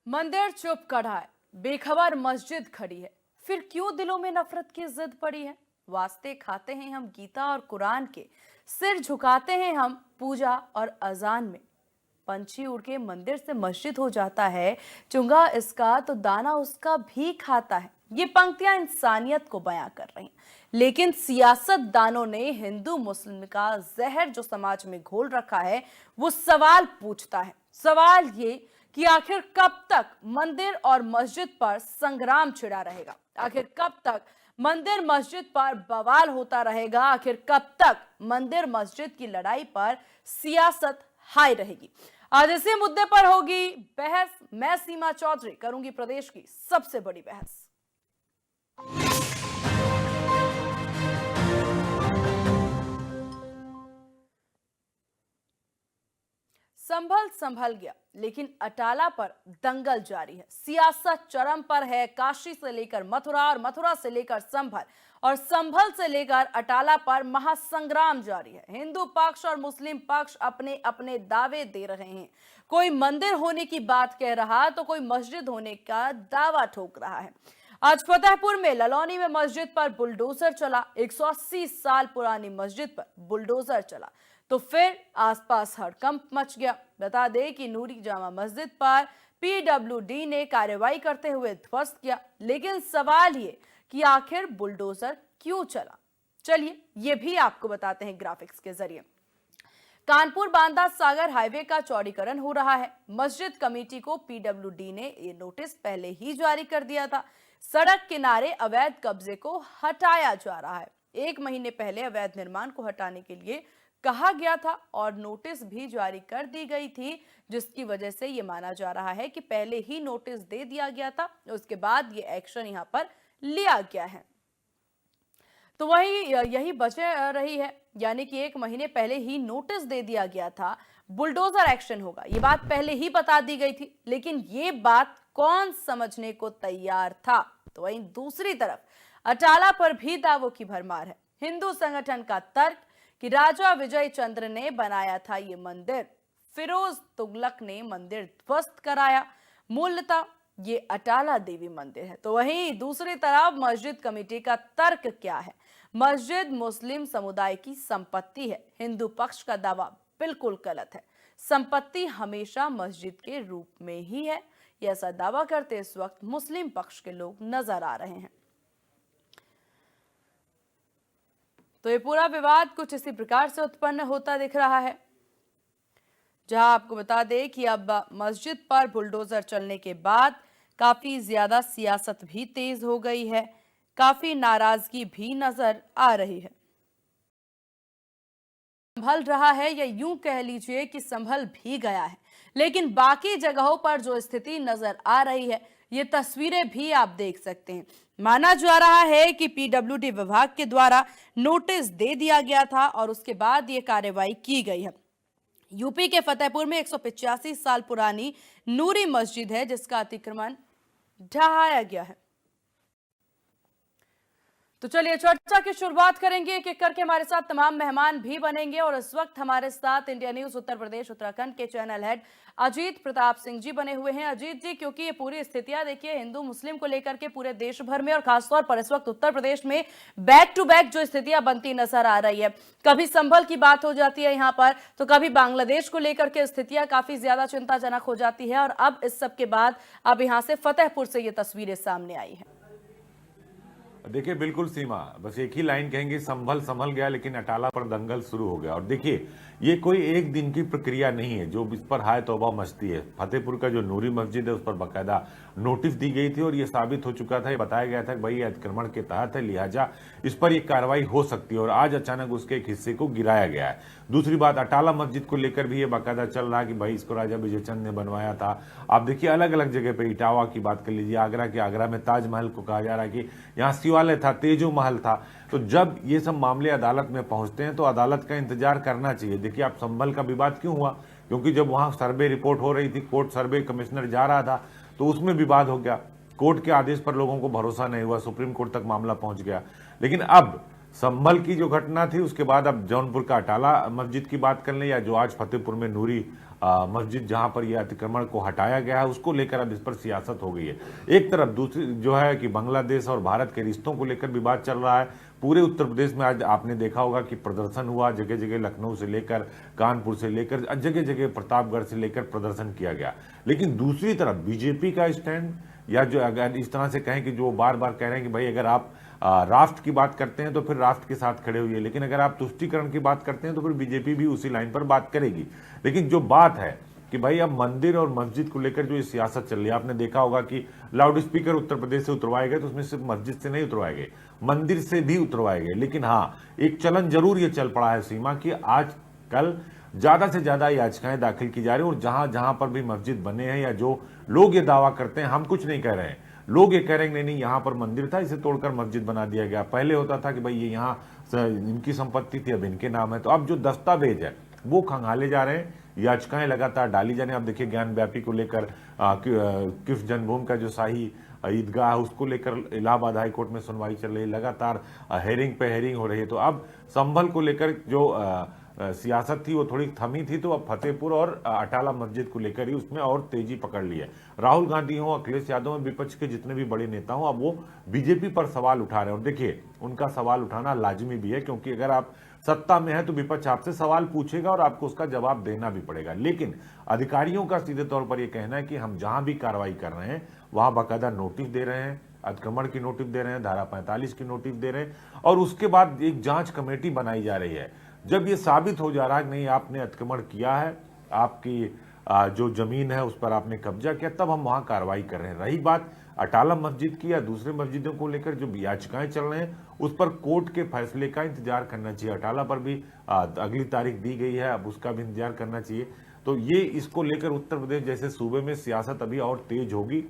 मंदिर चुप खड़ा है, बेखबर मस्जिद खड़ी है, फिर क्यों दिलों में नफरत की जिद पड़ी है। वास्ते खाते हैं हम गीता और कुरान के, सिर झुकाते हैं हम पूजा और अजान में। पंछी उड़ के मंदिर से मस्जिद हो जाता है, चुंगा इसका तो दाना उसका भी खाता है। ये पंक्तियां इंसानियत को बयां कर रही हैं, लेकिन सियासतदानों ने हिंदू मुस्लिम का जहर जो समाज में घोल रखा है, वो सवाल पूछता है। सवाल ये कि आखिर कब तक मंदिर और मस्जिद पर संग्राम छिड़ा रहेगा, आखिर कब तक मंदिर मस्जिद पर बवाल होता रहेगा, आखिर कब तक मंदिर मस्जिद की लड़ाई पर सियासत हाई रहेगी। आज इसी मुद्दे पर होगी बहस। मैं सीमा चौधरी करूंगी प्रदेश की सबसे बड़ी बहस। संभल संभल गया, लेकिन अटाला पर दंगल जारी है। सियासत चरम पर है। काशी से लेकर मथुरा और मथुरा से लेकर संभल और संभल से लेकर अटाला पर महासंग्राम जारी है। हिंदू पक्ष और मुस्लिम पक्ष अपने अपने दावे दे रहे हैं। कोई मंदिर होने की बात कह रहा तो कोई मस्जिद होने का दावा ठोक रहा है। आज फतेहपुर में ललौनी में मस्जिद पर बुलडोजर चला। 180 साल पुरानी मस्जिद पर बुलडोजर चला तो फिर आसपास हड़कंप मच गया। बता दें कि नूरी जामा मस्जिद पर पीडब्ल्यूडी ने कार्रवाई करते हुए ध्वस्त किया, लेकिन सवाल ये कि आखिर बुलडोजर क्यों चला। चलिए ये भी आपको बताते हैं ग्राफिक्स के जरिए। कानपुर बांदा सागर हाईवे का चौड़ीकरण हो रहा है। मस्जिद कमेटी को पीडब्ल्यूडी ने ये नोटिस पहले ही जारी कर दिया था। सड़क किनारे अवैध कब्जे को हटाया जा रहा है। 1 महीने पहले अवैध निर्माण को हटाने के लिए कहा गया था और नोटिस भी जारी कर दी गई थी, जिसकी वजह से ये माना जा रहा है कि पहले ही नोटिस दे दिया गया था, उसके बाद ये एक्शन यहां पर लिया गया है। तो वही यही वजह रही है, यानी कि 1 महीने पहले ही नोटिस दे दिया गया था, बुलडोजर एक्शन होगा, ये बात पहले ही बता दी गई थी, लेकिन ये बात कौन समझने को तैयार था। तो वहीं दूसरी तरफ अटाला पर भी दावों की भरमार है। हिंदू संगठन का तर्क कि राजा विजय चंद्र ने बनाया था ये मंदिर, फिरोज तुगलक ने मंदिर ध्वस्त कराया, मूलतः ये अटाला देवी मंदिर है। तो वहीं दूसरी तरफ मस्जिद कमेटी का तर्क क्या है। मस्जिद मुस्लिम समुदाय की संपत्ति है। हिंदू पक्ष का दावा बिल्कुल गलत है। संपत्ति हमेशा मस्जिद के रूप में ही है, ये ऐसा दावा करते इस वक्त मुस्लिम पक्ष के लोग नजर आ रहे हैं। तो ये पूरा विवाद कुछ इसी प्रकार से उत्पन्न होता दिख रहा है, जहां आपको बता दें कि अब मस्जिद पर बुलडोजर चलने के बाद काफी ज्यादा सियासत भी तेज हो गई है, काफी नाराजगी भी नजर आ रही है। संभल रहा है या यूं कह लीजिए कि संभल भी गया है, लेकिन बाकी जगहों पर जो स्थिति नजर आ रही है, ये तस्वीरें भी आप देख सकते हैं। माना जा रहा है कि पीडब्ल्यूडी विभाग के द्वारा नोटिस दे दिया गया था और उसके बाद ये कार्रवाई की गई है। यूपी के फतेहपुर में 185 साल पुरानी नूरी मस्जिद है, जिसका अतिक्रमण ढहाया गया है। तो चलिए चर्चा की शुरुआत करेंगे। एक एक करके हमारे साथ तमाम मेहमान भी बनेंगे और इस वक्त हमारे साथ इंडिया न्यूज उत्तर प्रदेश उत्तराखंड के चैनल हेड अजीत प्रताप सिंह जी बने हुए हैं। अजीत जी, क्योंकि ये पूरी स्थितियां देखिए हिंदू मुस्लिम को लेकर के पूरे देश भर में और खासतौर पर इस वक्त उत्तर प्रदेश में बैक टू बैक जो स्थितियां बनती नजर आ रही है, कभी संभल की बात हो जाती है यहाँ पर, तो कभी बांग्लादेश को लेकर के स्थितियां काफी ज्यादा चिंताजनक हो जाती है और अब इस सब के बाद अब यहाँ से फतेहपुर से ये तस्वीरें सामने आई है। देखिए बिल्कुल सीमा, बस एक ही लाइन कहेंगे, संभल संभल गया लेकिन अटाला पर दंगल शुरू हो गया। और देखिए ये कोई एक दिन की प्रक्रिया नहीं है जो इस पर हाय तौबा मचती है। फतेहपुर का जो नूरी मस्जिद है उस पर बाकायदा नोटिस दी गई थी और ये साबित हो चुका था, ये बताया गया था कि भाई ये अतिक्रमण के तहत है, लिहाजा इस पर यह कार्रवाई हो सकती है और आज अचानक उसके एक हिस्से को गिराया गया है। दूसरी बात, अटाला मस्जिद को लेकर भी ये बाकायदा चल रहा है कि भाई इसको राजा विजयचंद ने बनवाया था। आप देखिए अलग अलग जगह पे, इटावा की बात कर लीजिए, आगरा के आगरा में ताजमहल को कहा जा रहा है कि यहाँ शिवालय था, तेजो महल था। तो जब ये सब मामले अदालत में पहुंचते हैं तो अदालत का इंतजार करना चाहिए। देखिए आप संभल का विवाद क्यों हुआ, क्योंकि जब वहां सर्वे रिपोर्ट हो रही थी, कोर्ट सर्वे कमिश्नर जा रहा था तो उसमें विवाद हो गया। कोर्ट के आदेश पर लोगों को भरोसा नहीं हुआ, सुप्रीम कोर्ट तक मामला पहुंच गया। लेकिन अब संभल की जो घटना थी उसके बाद अब जौनपुर का अटाला मस्जिद की बात कर लें या जो आज फतेहपुर में नूरी मस्जिद जहां पर यह अतिक्रमण को हटाया गया है उसको लेकर अब इस पर सियासत हो गई है। एक तरफ दूसरी जो है कि बांग्लादेश और भारत के रिश्तों को लेकर विवाद चल रहा है। पूरे उत्तर प्रदेश में आज आपने देखा होगा कि प्रदर्शन हुआ, जगह जगह लखनऊ से लेकर कानपुर से लेकर जगह जगह प्रतापगढ़ से लेकर प्रदर्शन किया गया। लेकिन दूसरी तरफ बीजेपी का स्टैंड, या जो अगर इस तरह से कहें कि जो बार बार कह रहे हैं कि भाई अगर आप राष्ट्र की बात करते हैं तो फिर राष्ट्र के साथ खड़े हुए, लेकिन अगर आप तुष्टीकरण की बात करते हैं तो फिर बीजेपी भी उसी लाइन पर बात करेगी। लेकिन जो बात है कि भाई अब मंदिर और मस्जिद को लेकर जो ये सियासत चल रही है, आपने देखा होगा कि लाउड स्पीकर उत्तर प्रदेश से उतरवाए गए, तो उसमें सिर्फ मस्जिद से नहीं उतरवाए गए, मंदिर से भी उतरवाए गए। लेकिन हाँ, एक चलन जरूर ये चल पड़ा है सीमा की आज कल ज्यादा से ज्यादा याचिकाएं दाखिल की जा रही है, और जहां जहां पर भी मस्जिद बने हैं या जो लोग ये दावा करते हैं, हम कुछ नहीं कह रहे हैं, लोग ये कह रहे हैं नहीं यहाँ पर मंदिर था, इसे तोड़कर मस्जिद बना दिया गया। पहले होता था कि भाई ये यहाँ इनकी संपत्ति थी, अब इनके नाम है। तो अब जो दस्तावेज है वो खंगाले जा रहे हैं, याचिकाएं लगातार डाली जा रही हैं। अब देखिए ज्ञान व्यापी को लेकर किस जन्मभूमि का जो शाही ईदगाह है उसको लेकर इलाहाबाद हाई कोर्ट में सुनवाई चल रही है, लगातार हेयरिंग पे हेयरिंग हो रही है। तो अब संभल को लेकर जो सियासत थी वो थोड़ी थमी थी, तो अब फतेहपुर और अटाला मस्जिद को लेकर ही उसमें और तेजी पकड़ ली है। राहुल गांधी हो, अखिलेश यादव हो, विपक्ष के जितने भी बड़े नेता हो, अब वो बीजेपी पर सवाल उठा रहे हैं। और देखिए उनका सवाल उठाना लाजमी भी है, क्योंकि अगर आप सत्ता में है तो विपक्ष आपसे सवाल पूछेगा और आपको उसका जवाब देना भी पड़ेगा। लेकिन अधिकारियों का सीधे तौर पर यह कहना है कि हम जहां भी कार्रवाई कर रहे हैं वहां बाकायदा नोटिस दे रहे हैं, अतिक्रमण की नोटिस दे रहे हैं, धारा 45 की नोटिस दे रहे हैं, और उसके बाद एक जांच कमेटी बनाई जा रही है। जब ये साबित हो जा रहा है कि नहीं आपने अतिक्रमण किया है, आपकी जो जमीन है उस पर आपने कब्जा किया, तब हम वहां कार्रवाई कर रहे हैं। रही बात अटाला मस्जिद की या दूसरे मस्जिदों को लेकर जो याचिकाएं चल रहे हैं, उस पर कोर्ट के फैसले का इंतजार करना चाहिए। अटाला पर भी अगली तारीख दी गई है, अब उसका भी इंतजार करना चाहिए। तो ये इसको लेकर उत्तर प्रदेश जैसे सूबे में सियासत अभी और तेज होगी,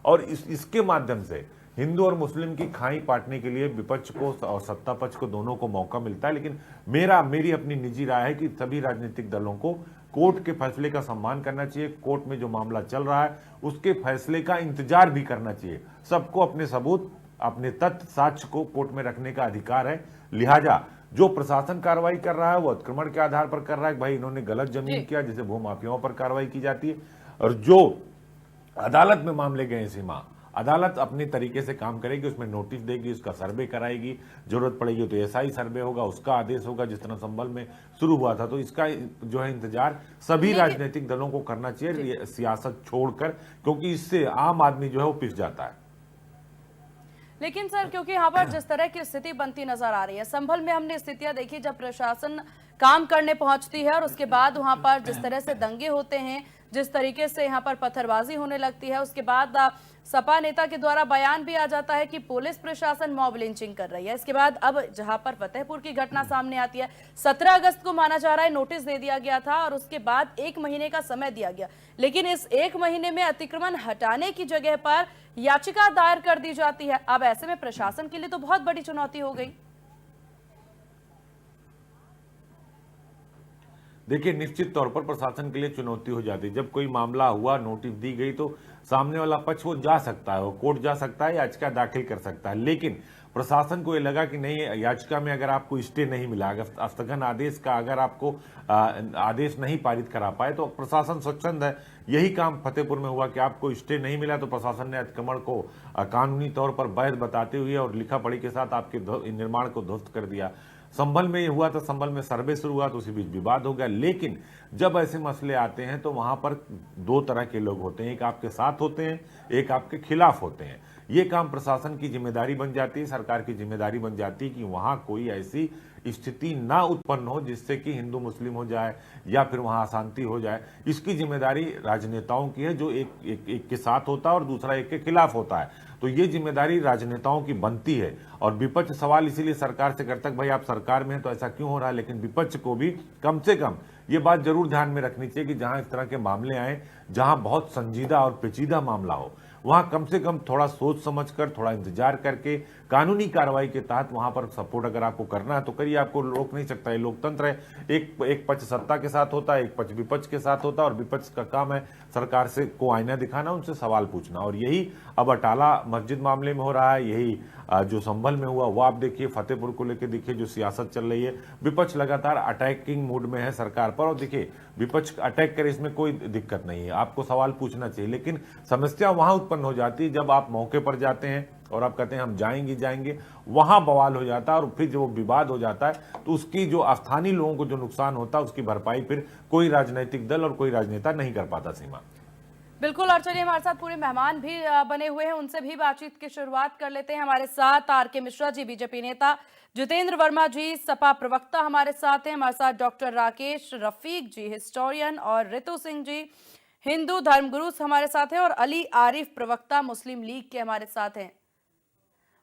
और इसके माध्यम से हिंदू और मुस्लिम की खाई पाटने के लिए विपक्ष को और सत्ता पक्ष को दोनों को मौका मिलता है। लेकिन मेरी अपनी निजी राय है कि सभी राजनीतिक दलों को कोर्ट के फैसले का सम्मान करना चाहिए। कोर्ट में जो मामला चल रहा है उसके फैसले का इंतजार भी करना चाहिए। सबको अपने सबूत, अपने तथ्य साक्ष्य को कोर्ट में रखने का अधिकार है। लिहाजा जो प्रशासन कार्रवाई कर रहा है वो अतिक्रमण के आधार पर कर रहा है कि भाई इन्होंने गलत जमीन किया, जैसे भूमाफियाओं पर कार्रवाई की जाती है। और जो अदालत में मामले गए सीमा, अदालत अपने तरीके से काम करेगी, उसमें नोटिस देगी, उसका सर्वे कराएगी, जरूरत पड़ेगी तो एसआई सर्वे होगा, उसका आदेश होगा, जिस तरह संभल में शुरू हुआ था। तो इसका जो है इंतजार सभी राजनीतिक दलों को करना चाहिए, सियासत छोड़कर, क्योंकि इससे आम आदमी जो है वो पिस जाता है। लेकिन सर, क्योंकि यहाँ पर जिस तरह की स्थिति बनती नजर आ रही है, संभल में हमने स्थितियां देखी जब प्रशासन काम करने पहुंचती है और उसके बाद वहां पर जिस तरह से दंगे होते हैं, जिस तरीके से यहाँ पर पत्थरबाजी होने लगती है, उसके बाद सपा नेता के द्वारा बयान भी आ जाता है कि पुलिस प्रशासन मॉब लिंचिंग कर रही है। इसके बाद अब जहां पर फतेहपुर की घटना सामने आती है, 17 अगस्त को माना जा रहा है नोटिस दे दिया गया था और उसके बाद 1 महीने का समय दिया गया, लेकिन इस 1 महीने में अतिक्रमण हटाने की जगह पर याचिका दायर कर दी जाती है। अब ऐसे में प्रशासन के लिए तो बहुत बड़ी चुनौती हो गई। देखिए निश्चित तौर पर प्रशासन के लिए चुनौती हो जाती है। जब कोई मामला हुआ, नोटिस दी गई, तो सामने वाला पक्ष वो जा सकता है, वो कोर्ट जा सकता है, याचिका दाखिल कर सकता है। लेकिन प्रशासन को ये लगा कि नहीं, याचिका में अगर आपको स्टे नहीं मिला, अगर स्थगन आदेश का अगर आपको आदेश नहीं पारित करा पाए, तो प्रशासन स्वच्छंद है। यही काम फतेहपुर में हुआ कि आपको स्टे नहीं मिला तो प्रशासन ने अतिक्रमण को कानूनी तौर पर वैध बताते हुए और लिखा पढ़ी के साथ आपके निर्माण को ध्वस्त कर दिया। संभल में ये हुआ था, संभल में सर्वे शुरू हुआ तो उसी बीच विवाद हो गया। लेकिन जब ऐसे मसले आते हैं तो वहां पर 2 तरह के लोग होते हैं, एक आपके साथ होते हैं, एक आपके खिलाफ होते हैं। ये काम प्रशासन की जिम्मेदारी बन जाती है, सरकार की जिम्मेदारी बन जाती है कि वहां कोई ऐसी स्थिति ना उत्पन्न हो जिससे कि हिंदू मुस्लिम हो जाए या फिर वहां अशांति हो जाए। इसकी जिम्मेदारी राजनेताओं की है, जो एक के साथ होता है और दूसरा एक के खिलाफ होता है। तो ये जिम्मेदारी राजनेताओं की बनती है। और विपक्ष सवाल इसीलिए सरकार से करता है भाई आप सरकार में हैं तो ऐसा क्यों हो रहा है। लेकिन विपक्ष को भी कम से कम ये बात जरूर ध्यान में रखनी चाहिए कि जहां इस तरह के मामले आए, जहां बहुत संजीदा और पेचीदा मामला हो, वहां कम से कम थोड़ा सोच समझकर, थोड़ा इंतजार करके कानूनी कार्रवाई के तहत वहां पर सपोर्ट अगर आपको करना है तो करिए, आपको रोक नहीं सकता। ये लोकतंत्र है। एक पक्ष सत्ता के साथ होता है, एक पक्ष विपक्ष के साथ होता है, और विपक्ष का काम है सरकार से को आईना दिखाना, उनसे सवाल पूछना। और यही अब अटाला मस्जिद मामले में हो रहा है, यही जो संभल में हुआ वो आप देखिए, फतेहपुर को लेकर देखिए जो सियासत चल रही है। विपक्ष लगातार अटैकिंग मूड में है सरकार पर, और देखिए विपक्ष अटैक करे, इसमें कोई दिक्कत नहीं है, आपको सवाल पूछना चाहिए। लेकिन समस्या वहां उत्पन्न हो जाती है जब आप मौके पर जाते हैं और आप कहते हैं हम जाएंगे, वहां बवाल हो जाता है, और फिर जब वो विवाद हो जाता है तो उसकी जो स्थानीय लोगों को जो नुकसान होता है उसकी भरपाई फिर कोई राजनीतिक दल और कोई राजनेता नहीं कर पाता। सीमा, बिल्कुल। और चलिए, हमारे साथ पूरे मेहमान भी बने हुए हैं, उनसे भी बातचीत की शुरुआत कर लेते हैं। हमारे साथ आर.के. मिश्रा जी, बीजेपी नेता, जितेंद्र वर्मा जी, सपा प्रवक्ता हमारे साथ हैं। हमारे साथ डॉक्टर राकेश रफीक जी, हिस्टोरियन, और रितु सिंह जी, हिंदू धर्मगुरु हमारे साथ हैं, और अली आरिफ, प्रवक्ता, मुस्लिम लीग के हमारे साथ हैं।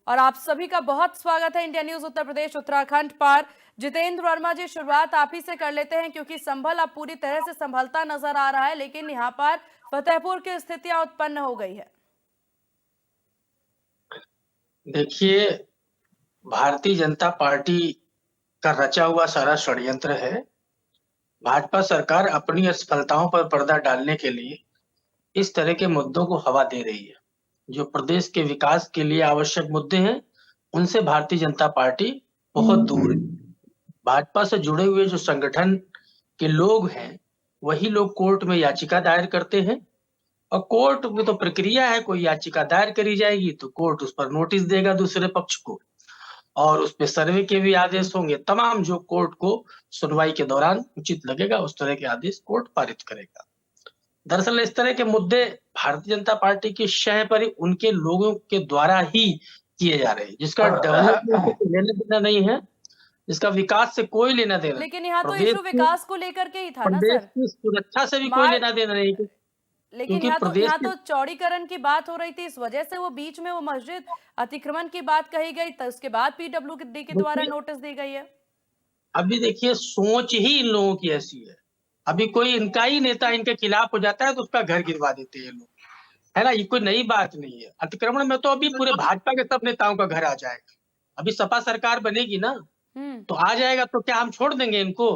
और आप सभी का बहुत स्वागत है इंडिया न्यूज उत्तर प्रदेश उत्तराखंड पर। जितेंद्र वर्मा जी, शुरुआत आप ही से कर लेते हैं, क्योंकि संभल अब पूरी तरह से संभलता नजर आ रहा है, लेकिन यहाँ पर फतेहपुर की स्थितियां उत्पन्न हो गई है। देखिए, भारतीय जनता पार्टी का रचा हुआ सारा षड्यंत्र है। भाजपा सरकार अपनी असफलताओं पर पर्दा डालने के लिए इस तरह के मुद्दों को हवा दे रही है। जो प्रदेश के विकास के लिए आवश्यक मुद्दे हैं, उनसे भारतीय जनता पार्टी बहुत दूर है। भाजपा से जुड़े हुए जो संगठन के लोग हैं, वही लोग कोर्ट में याचिका दायर करते हैं, और कोर्ट में तो प्रक्रिया है, कोई याचिका दायर करी जाएगी तो कोर्ट उस पर नोटिस देगा दूसरे पक्ष को, और उस पे सर्वे के भी आदेश होंगे। तमाम जो कोर्ट को सुनवाई के दौरान उचित लगेगा, उस तरह के आदेश कोर्ट पारित करेगा। दरअसल इस तरह के मुद्दे भारतीय जनता पार्टी की शह पर उनके लोगों के द्वारा ही किए जा रहे हैं, जिसका डेवलपमेंट से लेना देना नहीं है, जिसका विकास से कोई लेना देना। लेकिन यहाँ तो इशू विकास को लेकर के ही था ना प्रदेश सर, की सुरक्षा से भी कोई लेना देना नहीं, लेकिन क्योंकि यहाँ तो चौड़ीकरण की बात हो रही थी, इस वजह से वो बीच में वो मस्जिद अतिक्रमण की बात कही गई, तो उसके बाद पीडब्ल्यूडी के द्वारा नोटिस दी गई है। अभी देखिए, सोच ही इन लोगों की ऐसी है। अभी कोई इनका ही नेता इनके खिलाफ हो जाता है तो उसका घर गिरवा देते हैं लोग, है ना। ये कोई नई बात नहीं है। अतिक्रमण में तो अभी पूरे भाजपा के सब नेताओं का घर आ जाएगा। अभी सपा सरकार बनेगी ना, तो आ जाएगा, तो क्या हम छोड़ देंगे इनको?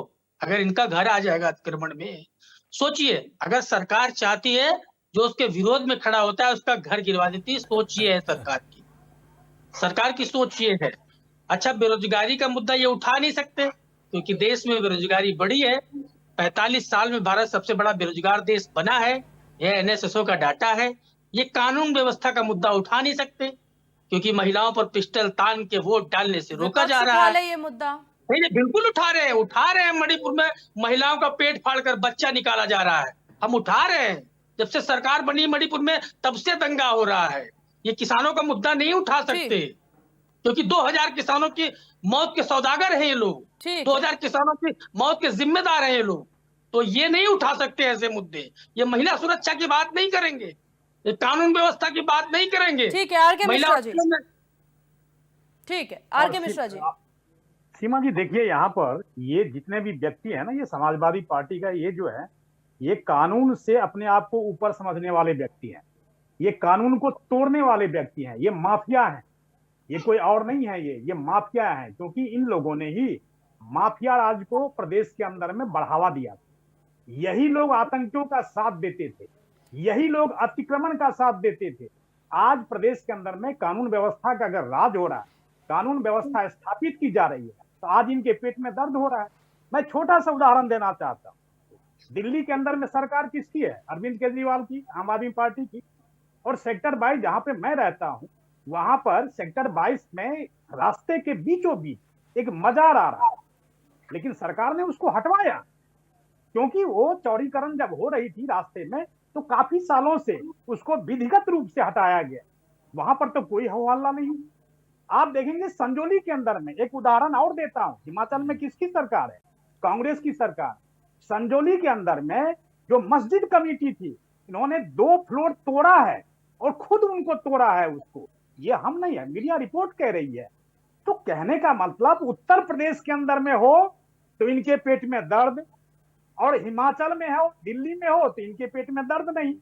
अगर इनका घर आ जाएगा अतिक्रमण में, सोचिए, अगर सरकार चाहती है, जो उसके विरोध में खड़ा होता है उसका घर गिरवा देती है। सोच ये है सरकार की सोच ये है। अच्छा, बेरोजगारी का मुद्दा ये उठा नहीं सकते, क्योंकि देश में बेरोजगारी बढ़ी है। 45 साल में भारत सबसे बड़ा बेरोजगार देश बना है, यह एनएसएसओ का डाटा है। ये कानून व्यवस्था का मुद्दा उठा नहीं सकते, क्योंकि महिलाओं पर पिस्टल तान के वोट डालने से रोका जा रहा है। ये मुद्दा नहीं, बिल्कुल उठा रहे हैं। मणिपुर में महिलाओं का पेट फाड़कर बच्चा निकाला जा रहा है, हम उठा रहे हैं। जब से सरकार बनी मणिपुर में, तब से दंगा हो रहा है। ये किसानों का मुद्दा नहीं उठा सकते, क्योंकि 2000 किसानों की मौत के सौदागर हैं ये लोग। 2000 किसानों की मौत के जिम्मेदार हैं ये लोग, तो ये नहीं उठा सकते ऐसे मुद्दे। ये महिला सुरक्षा की बात नहीं करेंगे, ये कानून व्यवस्था की बात नहीं करेंगे। ठीक है आर.के. मिश्रा जी, ठीक है आर.के. मिश्रा जी। सीमा जी, देखिए, यहाँ पर ये जितने भी व्यक्ति हैं ना, ये समाजवादी पार्टी का ये जो है, ये कानून से अपने आप को ऊपर समझने वाले व्यक्ति हैं। ये कानून को तोड़ने वाले व्यक्ति हैं, ये माफिया हैं, ये कोई और नहीं है। ये माफिया हैं, क्योंकि इन लोगों ने ही माफिया राज को प्रदेश के अंदर में बढ़ावा दिया। यही लोग आतंकियों का साथ देते थे, यही लोग अतिक्रमण का साथ देते थे। आज प्रदेश के अंदर में कानून व्यवस्था का अगर राज हो रहा है, कानून व्यवस्था स्थापित की जा रही है, तो आज इनके पेट में दर्द हो रहा है। मैं छोटा सा उदाहरण देना चाहता हूँ। दिल्ली के अंदर में सरकार किसकी है? अरविंद केजरीवाल की, आम आदमी पार्टी की। और सेक्टर 22 जहां पे मैं रहता हूं, वहां पर सेक्टर 22 में रास्ते के बीचों बीच एक मजार आ रहा है, लेकिन सरकार ने उसको हटवाया, क्योंकि वो चौड़ीकरण जब हो रही थी रास्ते में, तो काफी सालों से उसको विधिगत रूप से हटाया गया। वहां पर तो कोई हो हल्ला नहीं। आप देखेंगे संजौली के अंदर में, एक उदाहरण और देता हूं, हिमाचल में किसकी सरकार है? कांग्रेस की सरकार। संजौली के अंदर में जो मस्जिद कमेटी थी, इन्होंने 2 फ्लोर तोड़ा है, और खुद उनको तोड़ा है उसको। ये हम नहीं है, मीडिया रिपोर्ट कह रही है। तो कहने का मतलब, उत्तर प्रदेश के अंदर में हो तो इनके पेट में दर्द, और हिमाचल में हो, दिल्ली में हो तो इनके पेट में दर्द नहीं।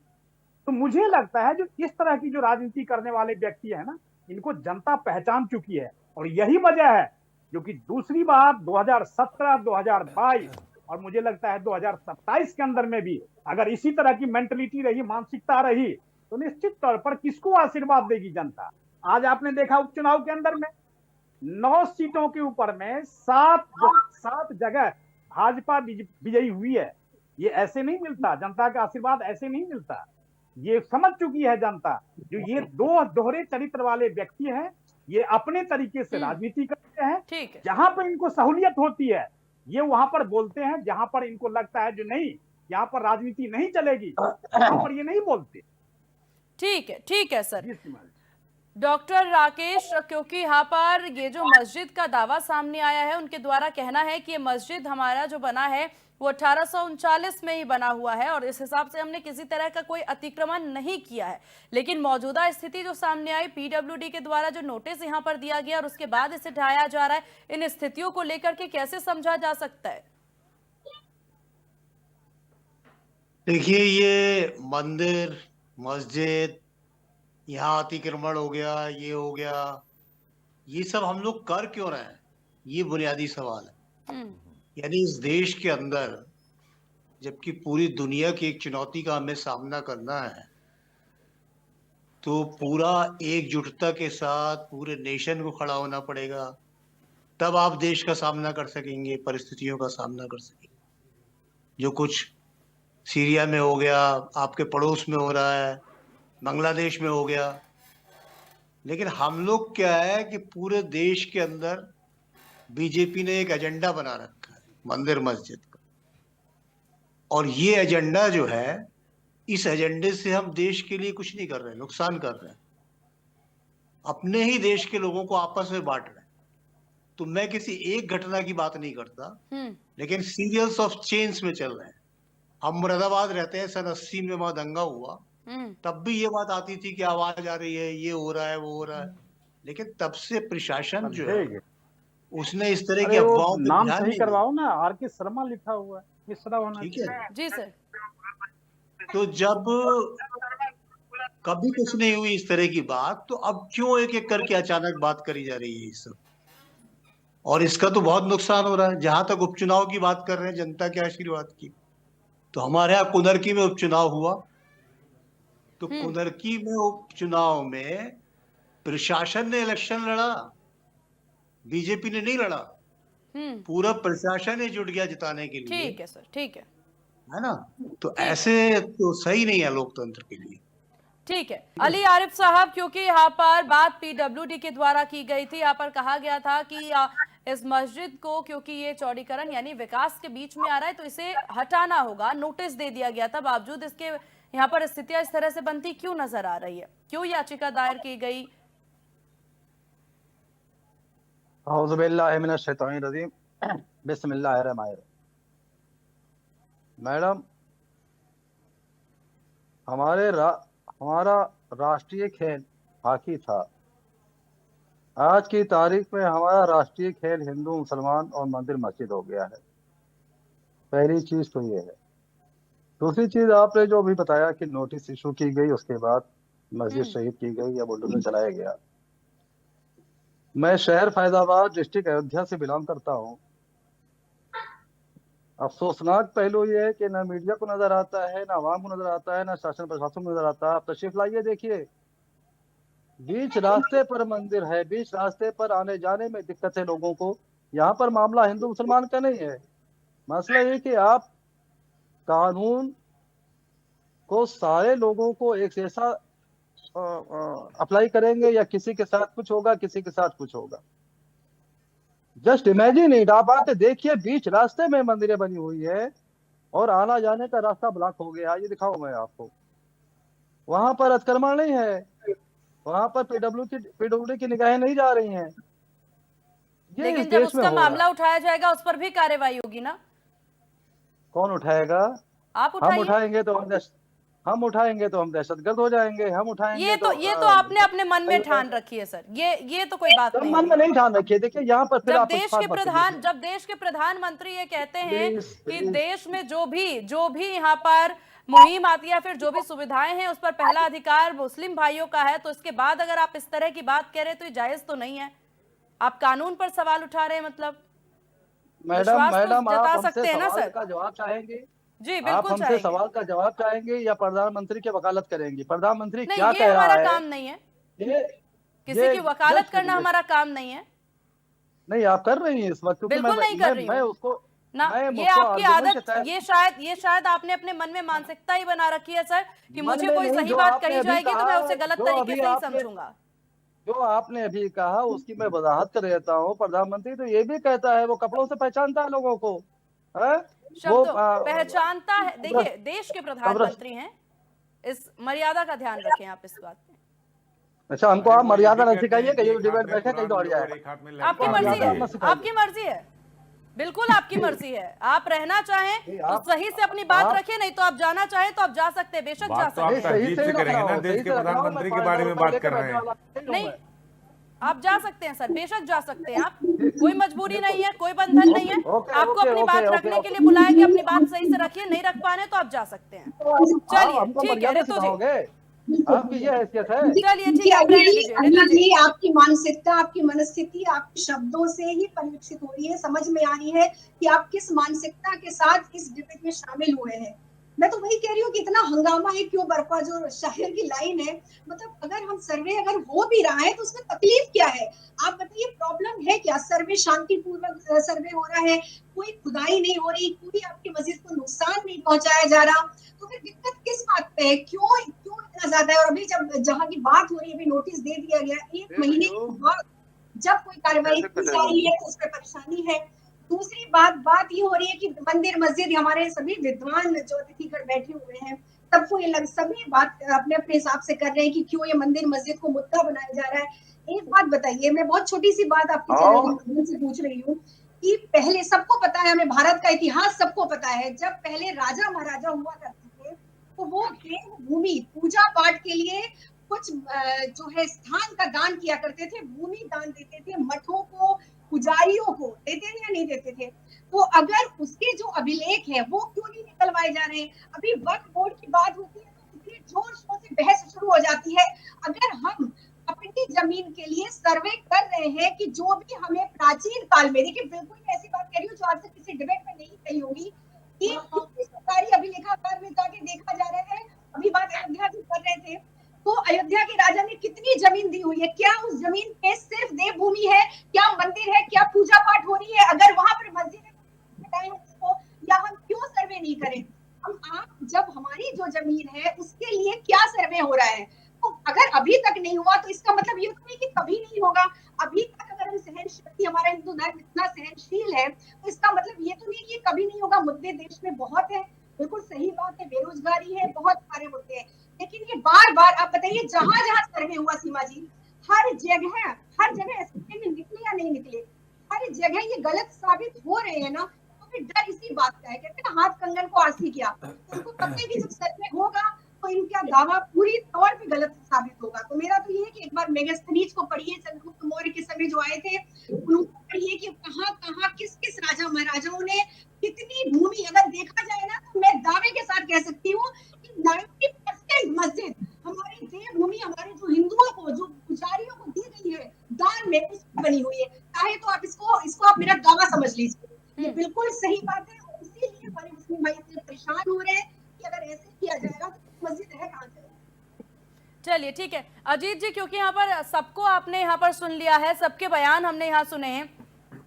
तो मुझे लगता है जो इस तरह की जो राजनीति करने वाले व्यक्ति है ना, इनको जनता पहचान चुकी है, और यही वजह है जो कि दूसरी बार 2017, 2022 और मुझे लगता है 2027 के अंदर में भी अगर इसी तरह की मेंटलिटी रही, मानसिकता रही, तो निश्चित तौर पर किसको आशीर्वाद देगी जनता। आज आपने देखा उपचुनाव के अंदर में 9 सीटों के ऊपर में 7 जगह भाजपा विजयी हुई है। ये ऐसे नहीं मिलता, जनता का आशीर्वाद ऐसे नहीं मिलता। ये समझ चुकी है जनता, जो ये दो दोहरे चरित्र वाले व्यक्ति हैं, ये अपने तरीके से राजनीति करते हैं। ठीक है। जहां पर इनको सहूलियत होती है ये वहां पर बोलते हैं, जहां पर इनको लगता है जो नहीं यहाँ पर राजनीति नहीं चलेगी वहां पर ये नहीं बोलते। ठीक है सर। डॉक्टर राकेश, क्योंकि यहाँ पर ये जो मस्जिद का दावा सामने आया है, उनके द्वारा कहना है कि ये मस्जिद हमारा जो बना है वो 1839 में ही बना हुआ है और इस हिसाब से हमने किसी तरह का कोई अतिक्रमण नहीं किया है। लेकिन मौजूदा स्थिति जो सामने आई, पीडब्ल्यूडी के द्वारा जो नोटिस यहाँ पर दिया गया और उसके बाद इसे ढाया जा रहा है, इन स्थितियों को लेकर के कैसे समझा जा सकता है? देखिए, ये मंदिर, मस्जिद, यहाँ अतिक्रमण हो गया, ये हो गया, ये सब हम लोग कर क्यों रहे हैं, ये बुनियादी सवाल है। यानी इस देश के अंदर जबकि पूरी दुनिया की एक चुनौती का हमें सामना करना है, तो पूरा एकजुटता के साथ पूरे नेशन को खड़ा होना पड़ेगा, तब आप देश का सामना कर सकेंगे, परिस्थितियों का सामना कर सकेंगे। जो कुछ सीरिया में हो गया, आपके पड़ोस में हो रहा है, बांग्लादेश में हो गया, लेकिन हम लोग क्या है कि पूरे देश के अंदर बीजेपी ने एक एजेंडा बना रखा है मंदिर मस्जिद का, और ये एजेंडा जो है, इस एजेंडे से हम देश के लिए कुछ नहीं कर रहे, नुकसान कर रहे हैं, अपने ही देश के लोगों को आपस में बांट रहे हैं। तो मैं किसी एक घटना की बात नहीं करता, लेकिन सीरियल्स ऑफ चेन्स में चल रहे हैं। हम मुरादाबाद रहते हैं, सन 80 में वहां दंगा हुआ, तब भी ये बात आती थी कि आवाज आ रही है, ये हो रहा है, वो हो रहा है, लेकिन तब से प्रशासन जो है उसने इस तरह की अफवाहों पे नाम ध्यान सही नहीं करवाओ ना, आर.के. शर्मा लिखा हुआ है, किस तरह होना ठीक है। चाहिए। जी सर। तो जब कभी कुछ नहीं हुई इस तरह की बात, तो अब क्यों एक एक करके अचानक बात करी जा रही है ये सब, और इसका तो बहुत नुकसान हो रहा है। जहां तक उपचुनाव की बात कर रहे हैं, जनता के आशीर्वाद की, तो हमारे यहाँ कुनरकी में उपचुनाव हुआ, तो कुनरकी में उपचुनाव में प्रशासन ने इलेक्शन लड़ा, बीजेपी ने नहीं लड़ा, पूरा प्रशासन ही जुट गया जिताने के लिए। ठीक है सर, ठीक है ना। तो ऐसे तो सही नहीं है लोकतंत्र के लिए। ठीक है। अली आरिफ साहब, क्योंकि यहाँ पर बात पीडब्ल्यूडी के द्वारा की गई थी, यहाँ पर कहा गया था कि इस मस्जिद को, क्योंकि ये चौड़ीकरण यानी विकास के बीच में आ रहा है, तो इसे हटाना होगा, नोटिस दे दिया गया था। बावजूद इसके यहाँ पर स्थितियां इस तरह से बनती क्यों नजर आ रही है, क्यों याचिका दायर की गई? औज़ुबिल्लाहिमिनश्शैतानिर्रजीम, बिस्मिल्लाहिर्रहमानिर्रहीम। मैडम, हमारा राष्ट्रीय खेल हॉकी था। आज की तारीख में हमारा राष्ट्रीय खेल हिंदू, मुसलमान और मंदिर मस्जिद हो गया है। पहली चीज तो ये है। दूसरी चीज, आपने जो भी बताया कि नोटिस इशू की गई, उसके बाद मस्जिद शहीद की गई या बुलडोजर चलाया गया। मैं शहर फैजाबाद, डिस्ट्रिक्ट अयोध्या से बिलोंग करता हूँ। अफसोसनाक पहलू ये है कि ना मीडिया को नजर आता है, ना आवाम को नजर आता है, ना शासन प्रशासन को नजर आता है। आप तशरीफ लाइए, देखिए, बीच रास्ते पर मंदिर है, बीच रास्ते पर आने जाने में दिक्कत है लोगों को। यहाँ पर मामला हिंदू मुसलमान का नहीं है। मसला ये कि आप कानून को सारे लोगों को एक जैसा अप्लाई करेंगे, या किसी के साथ कुछ होगा, किसी के साथ कुछ होगा। जस्ट इमेजिन इट, आप आके देखिए, बीच रास्ते में मंदिरें बनी हुई है और आना जाने का रास्ता ब्लॉक हो गया। ये दिखाऊं मैं आपको। वहां पर अतिक्रमण नहीं है, वहां पर पीडब्ल्यूडी की निगाहें नहीं जा रही हैं। लेकिन जब उसका मामला उठाया जाएगा, उस पर भी कार्रवाई होगी ना? कौन उठाएगा? आप हम उठाएंगे तो हम दहशतगर्द हो जाएंगे। हम उठाएंगे ये तो आपने अपने मन में ठान रखी है सर। ये तो कोई बात नहीं। मन में नहीं ठान रखी है। देखिए, यहाँ पर फिर जब देश के प्रधानमंत्री ये कहते हैं कि देश में जो भी यहाँ पर मुहिम आती है, फिर जो भी सुविधाएं हैं उस पर पहला अधिकार मुस्लिम भाइयों का है, तो इसके बाद अगर आप इस तरह की बात कह रहे हैं तो ये जायज तो नहीं है। आप कानून पर सवाल उठा रहे हैं, मतलब मैडम विश्वास तो मैडम आप जता हमसे सकते हैं ना सवाल सर? का जवाब चाहेंगे? जी आप बिल्कुल हमसे चाहेंगे। सवाल का जवाब चाहेंगे या प्रधानमंत्री की वकालत करेंगे? प्रधानमंत्री नहीं, क्या ये कह रहा हमारा है? काम नहीं है, ये किसी की वकालत जस्ट करना हमारा काम नहीं है। नहीं, आप कर रही हैं इस वक्त, क्योंकि बिल्कुल नहीं कर रही मैं हूँ उसको ना, मैं ये उसको आपकी आर्गुमेंट के आदत, तहत ये शायद आपने अपने मन में मानसिकता ही बना रखी है सर, कि मन मुझे में कोई नहीं, सही जो बात आपने कही अभी जाएगी तो मैं कहा, उसे गलत जो तरीके अभी से ही आपने समझूंगा। जो आपने अभी कहा उसकी मैं वजाहत कर देता हूँ। प्रधानमंत्री तो ये भी कहता है वो कपड़ों से पहचानता है लोगों को, है वो शब्दों पहचानता है। देखिए, देश के प्रधानमंत्री हैं, इस मर्यादा का ध्यान रखें आप इस बात में। अच्छा, हमको अरे आप वो ये मर्यादा भी न कहते सिखाइए, हैं कि कहीं एक डिबेट हाथ में बैठे कहीं कुरान दौड़ लो और जाएगा। एक हाथ में आपकी लैपटॉप मर्जी मर्यादा है, मत सिखाइए। आपकी मर्जी है, बिल्कुल आपकी मर्जी है। आप रहना चाहें नहीं, तो आप सही से अपनी बात आप रखिए, नहीं तो आप जाना चाहें तो आप जा सकते हैं, बेशक जा बात तो आप नहीं, सकते हैं। सही तहजीब से से ही रख करेंगे रहा ना, हूँ, देश सही के से रख रहा हूँ। मैं प्रधानमंत्री के 5,000 बारे में रुपए बात लेके कर रहे बैठने हैं। वाला नहीं हूँ नहीं, मैं। आप जा सकते हैं सर, बेशक जा सकते हैं आप, कोई मजबूरी नहीं है, कोई बंधन नहीं है। ओके आपको ओके अपनी ओके बात ओके रखने के लिए ओके। बुलाया कि अपनी बात सही से रखिए, नहीं रख पा रहे तो आप जा सकते हैं। आप चलिए हमको ठीक है मर्यादा ऋतु जी, सिखाओगे? आपकी ये हैसियत है? चलिए ठीक जी, है, आप रहने अभी दीजिए अन्ना ऋतु जी। जी आपकी मानसिकता, आपकी मनस्थिति आपके शब्दों से ही परिलक्षित हो रही है, समझ में आ रही है कि आप किस मानसिकता के साथ इस डिबेट में शामिल हुए हैं। मैं तो वही कह रही हूँ कि इतना हंगामा है क्यों बरपा, जो शायर की लाइन है, मतलब अगर हम सर्वे अगर हो भी रहा है तो उसमें तकलीफ क्या है? आप बताइए, प्रॉब्लम है क्या? सर्वे शांतिपूर्वक सर्वे हो रहा है, कोई खुदाई नहीं हो रही, कोई आपकी मस्जिद को नुकसान नहीं पहुंचाया जा रहा, तो फिर दिक्कत किस बात पे है? क्यों क्यों इतना ज्यादा है? और अभी जब जहां की बात हो रही है, अभी नोटिस दे दिया गया, 1 महीने के बाद जब कोई कार्रवाई की जा रही है तो उसमें परेशानी है। दूसरी बात ये हो रही है कि मंदिर मस्जिद, हमारे सभी विद्वान जो अतिथिगण बैठे हुए हैं, सबको ये सभी बात अपने अपने हिसाब से कर रहे हैं कि क्यों ये मंदिर मस्जिद को मुद्दा बनाया जा रहा है। एक बात बताइए, मैं बहुत छोटी सी बात आपके चैनल के माध्यम से पूछ रही हूँ कि पहले सबको पता है, हमें भारत का इतिहास सबको पता है, जब पहले राजा महाराजा हुआ करते थे तो वो देव भूमि पूजा पाठ के लिए कुछ जो है स्थान का दान किया करते थे, भूमि दान देते थे, मठों को पुजारियों को देते थे या नहीं देते थे? तो अगर उसके जो अभिलेख है वो क्यों नहीं निकलवाए जा रहे हैं? अभी वक्फ बोर्ड की बात होती है तो इतनी जोर शोर से बहस शुरू हो जाती है। अगर हम अपनी जमीन के लिए सर्वे कर रहे हैं कि जो भी हमें प्राचीन काल में, देखिए बिल्कुल मैं ऐसी बात कह रही हूँ जो आज तक किसी डिबेट में नहीं कही होगी, कि सरकारी अभिलेखागार में जाके देखा जा रहा है। अभी बात अयोध्या की कर रहे थे, तो अयोध्या के राजा ने कितनी जमीन दी हुई है, क्या उस जमीन पे सिर्फ देवभूमि है, क्या मंदिर है, क्या पूजा पाठ हो रही है? अगर वहां पर मस्जिद है उसको, या हम क्यों सर्वे नहीं करें? हम आप जब हमारी जो जमीन है उसके लिए क्या सर्वे हो रहा है? तो अगर अभी तक नहीं हुआ तो इसका मतलब ये तो नहीं कि कभी नहीं होगा। अभी तक अगर हम सहनशक्ति, हमारा हिंदू धर्म इतना सहनशील है, तो इसका मतलब ये तो नहीं कि कभी नहीं होगा। मुद्दे देश में बहुत है, बिल्कुल सही बात है, बेरोजगारी है, बहुत सारे मुद्दे हैं, लेकिन ये बार बार आप बताइए, जहां जहां सर्वे हुआ सीमा जी, हर जगह एसपी में निकले या नहीं निकले, हर जगह ये गलत साबित हो रहे हैं ना, तो फिर डर इसी बात का है। कहते हैं ना, हाथ कंगन को आरसी किया, तो उनको पता है कि जब सर्वे होगा तो इनका दावा पूरी तौर पे गलत साबित होगा। तो मेरा तो ये है कि एक बार मेगास्थनीज को पढ़िए, चंद्रगुप्त मौर्य के समय जो आए थे उनको पढ़िए कि कहाँ कहाँ किस किस राजा महाराजाओं ने कितनी भूमि, अगर देखा जाए ना तो मैं दावे के साथ कह सकती हूँ कि 90% मस्जिद हमारी देवभूमि, हमारे जो हिंदुओं को, जो पुजारियों को दी गई है दान में, उसकी बनी हुई है। चाहे तो आप इसको आप मेरा दावा समझ लीजिए, ये बिल्कुल सही बात है। और इसीलिए हमारे मुस्लिम भाई इतने परेशान हो रहे हैं कि अगर ऐसे किया जाएगा तो मस्जिद है कहाँ से? चलिए ठीक है अजीत जी, क्योंकि यहाँ पर सबको आपने यहाँ पर सुन लिया है, सबके बयान हमने यहाँ सुने हैं,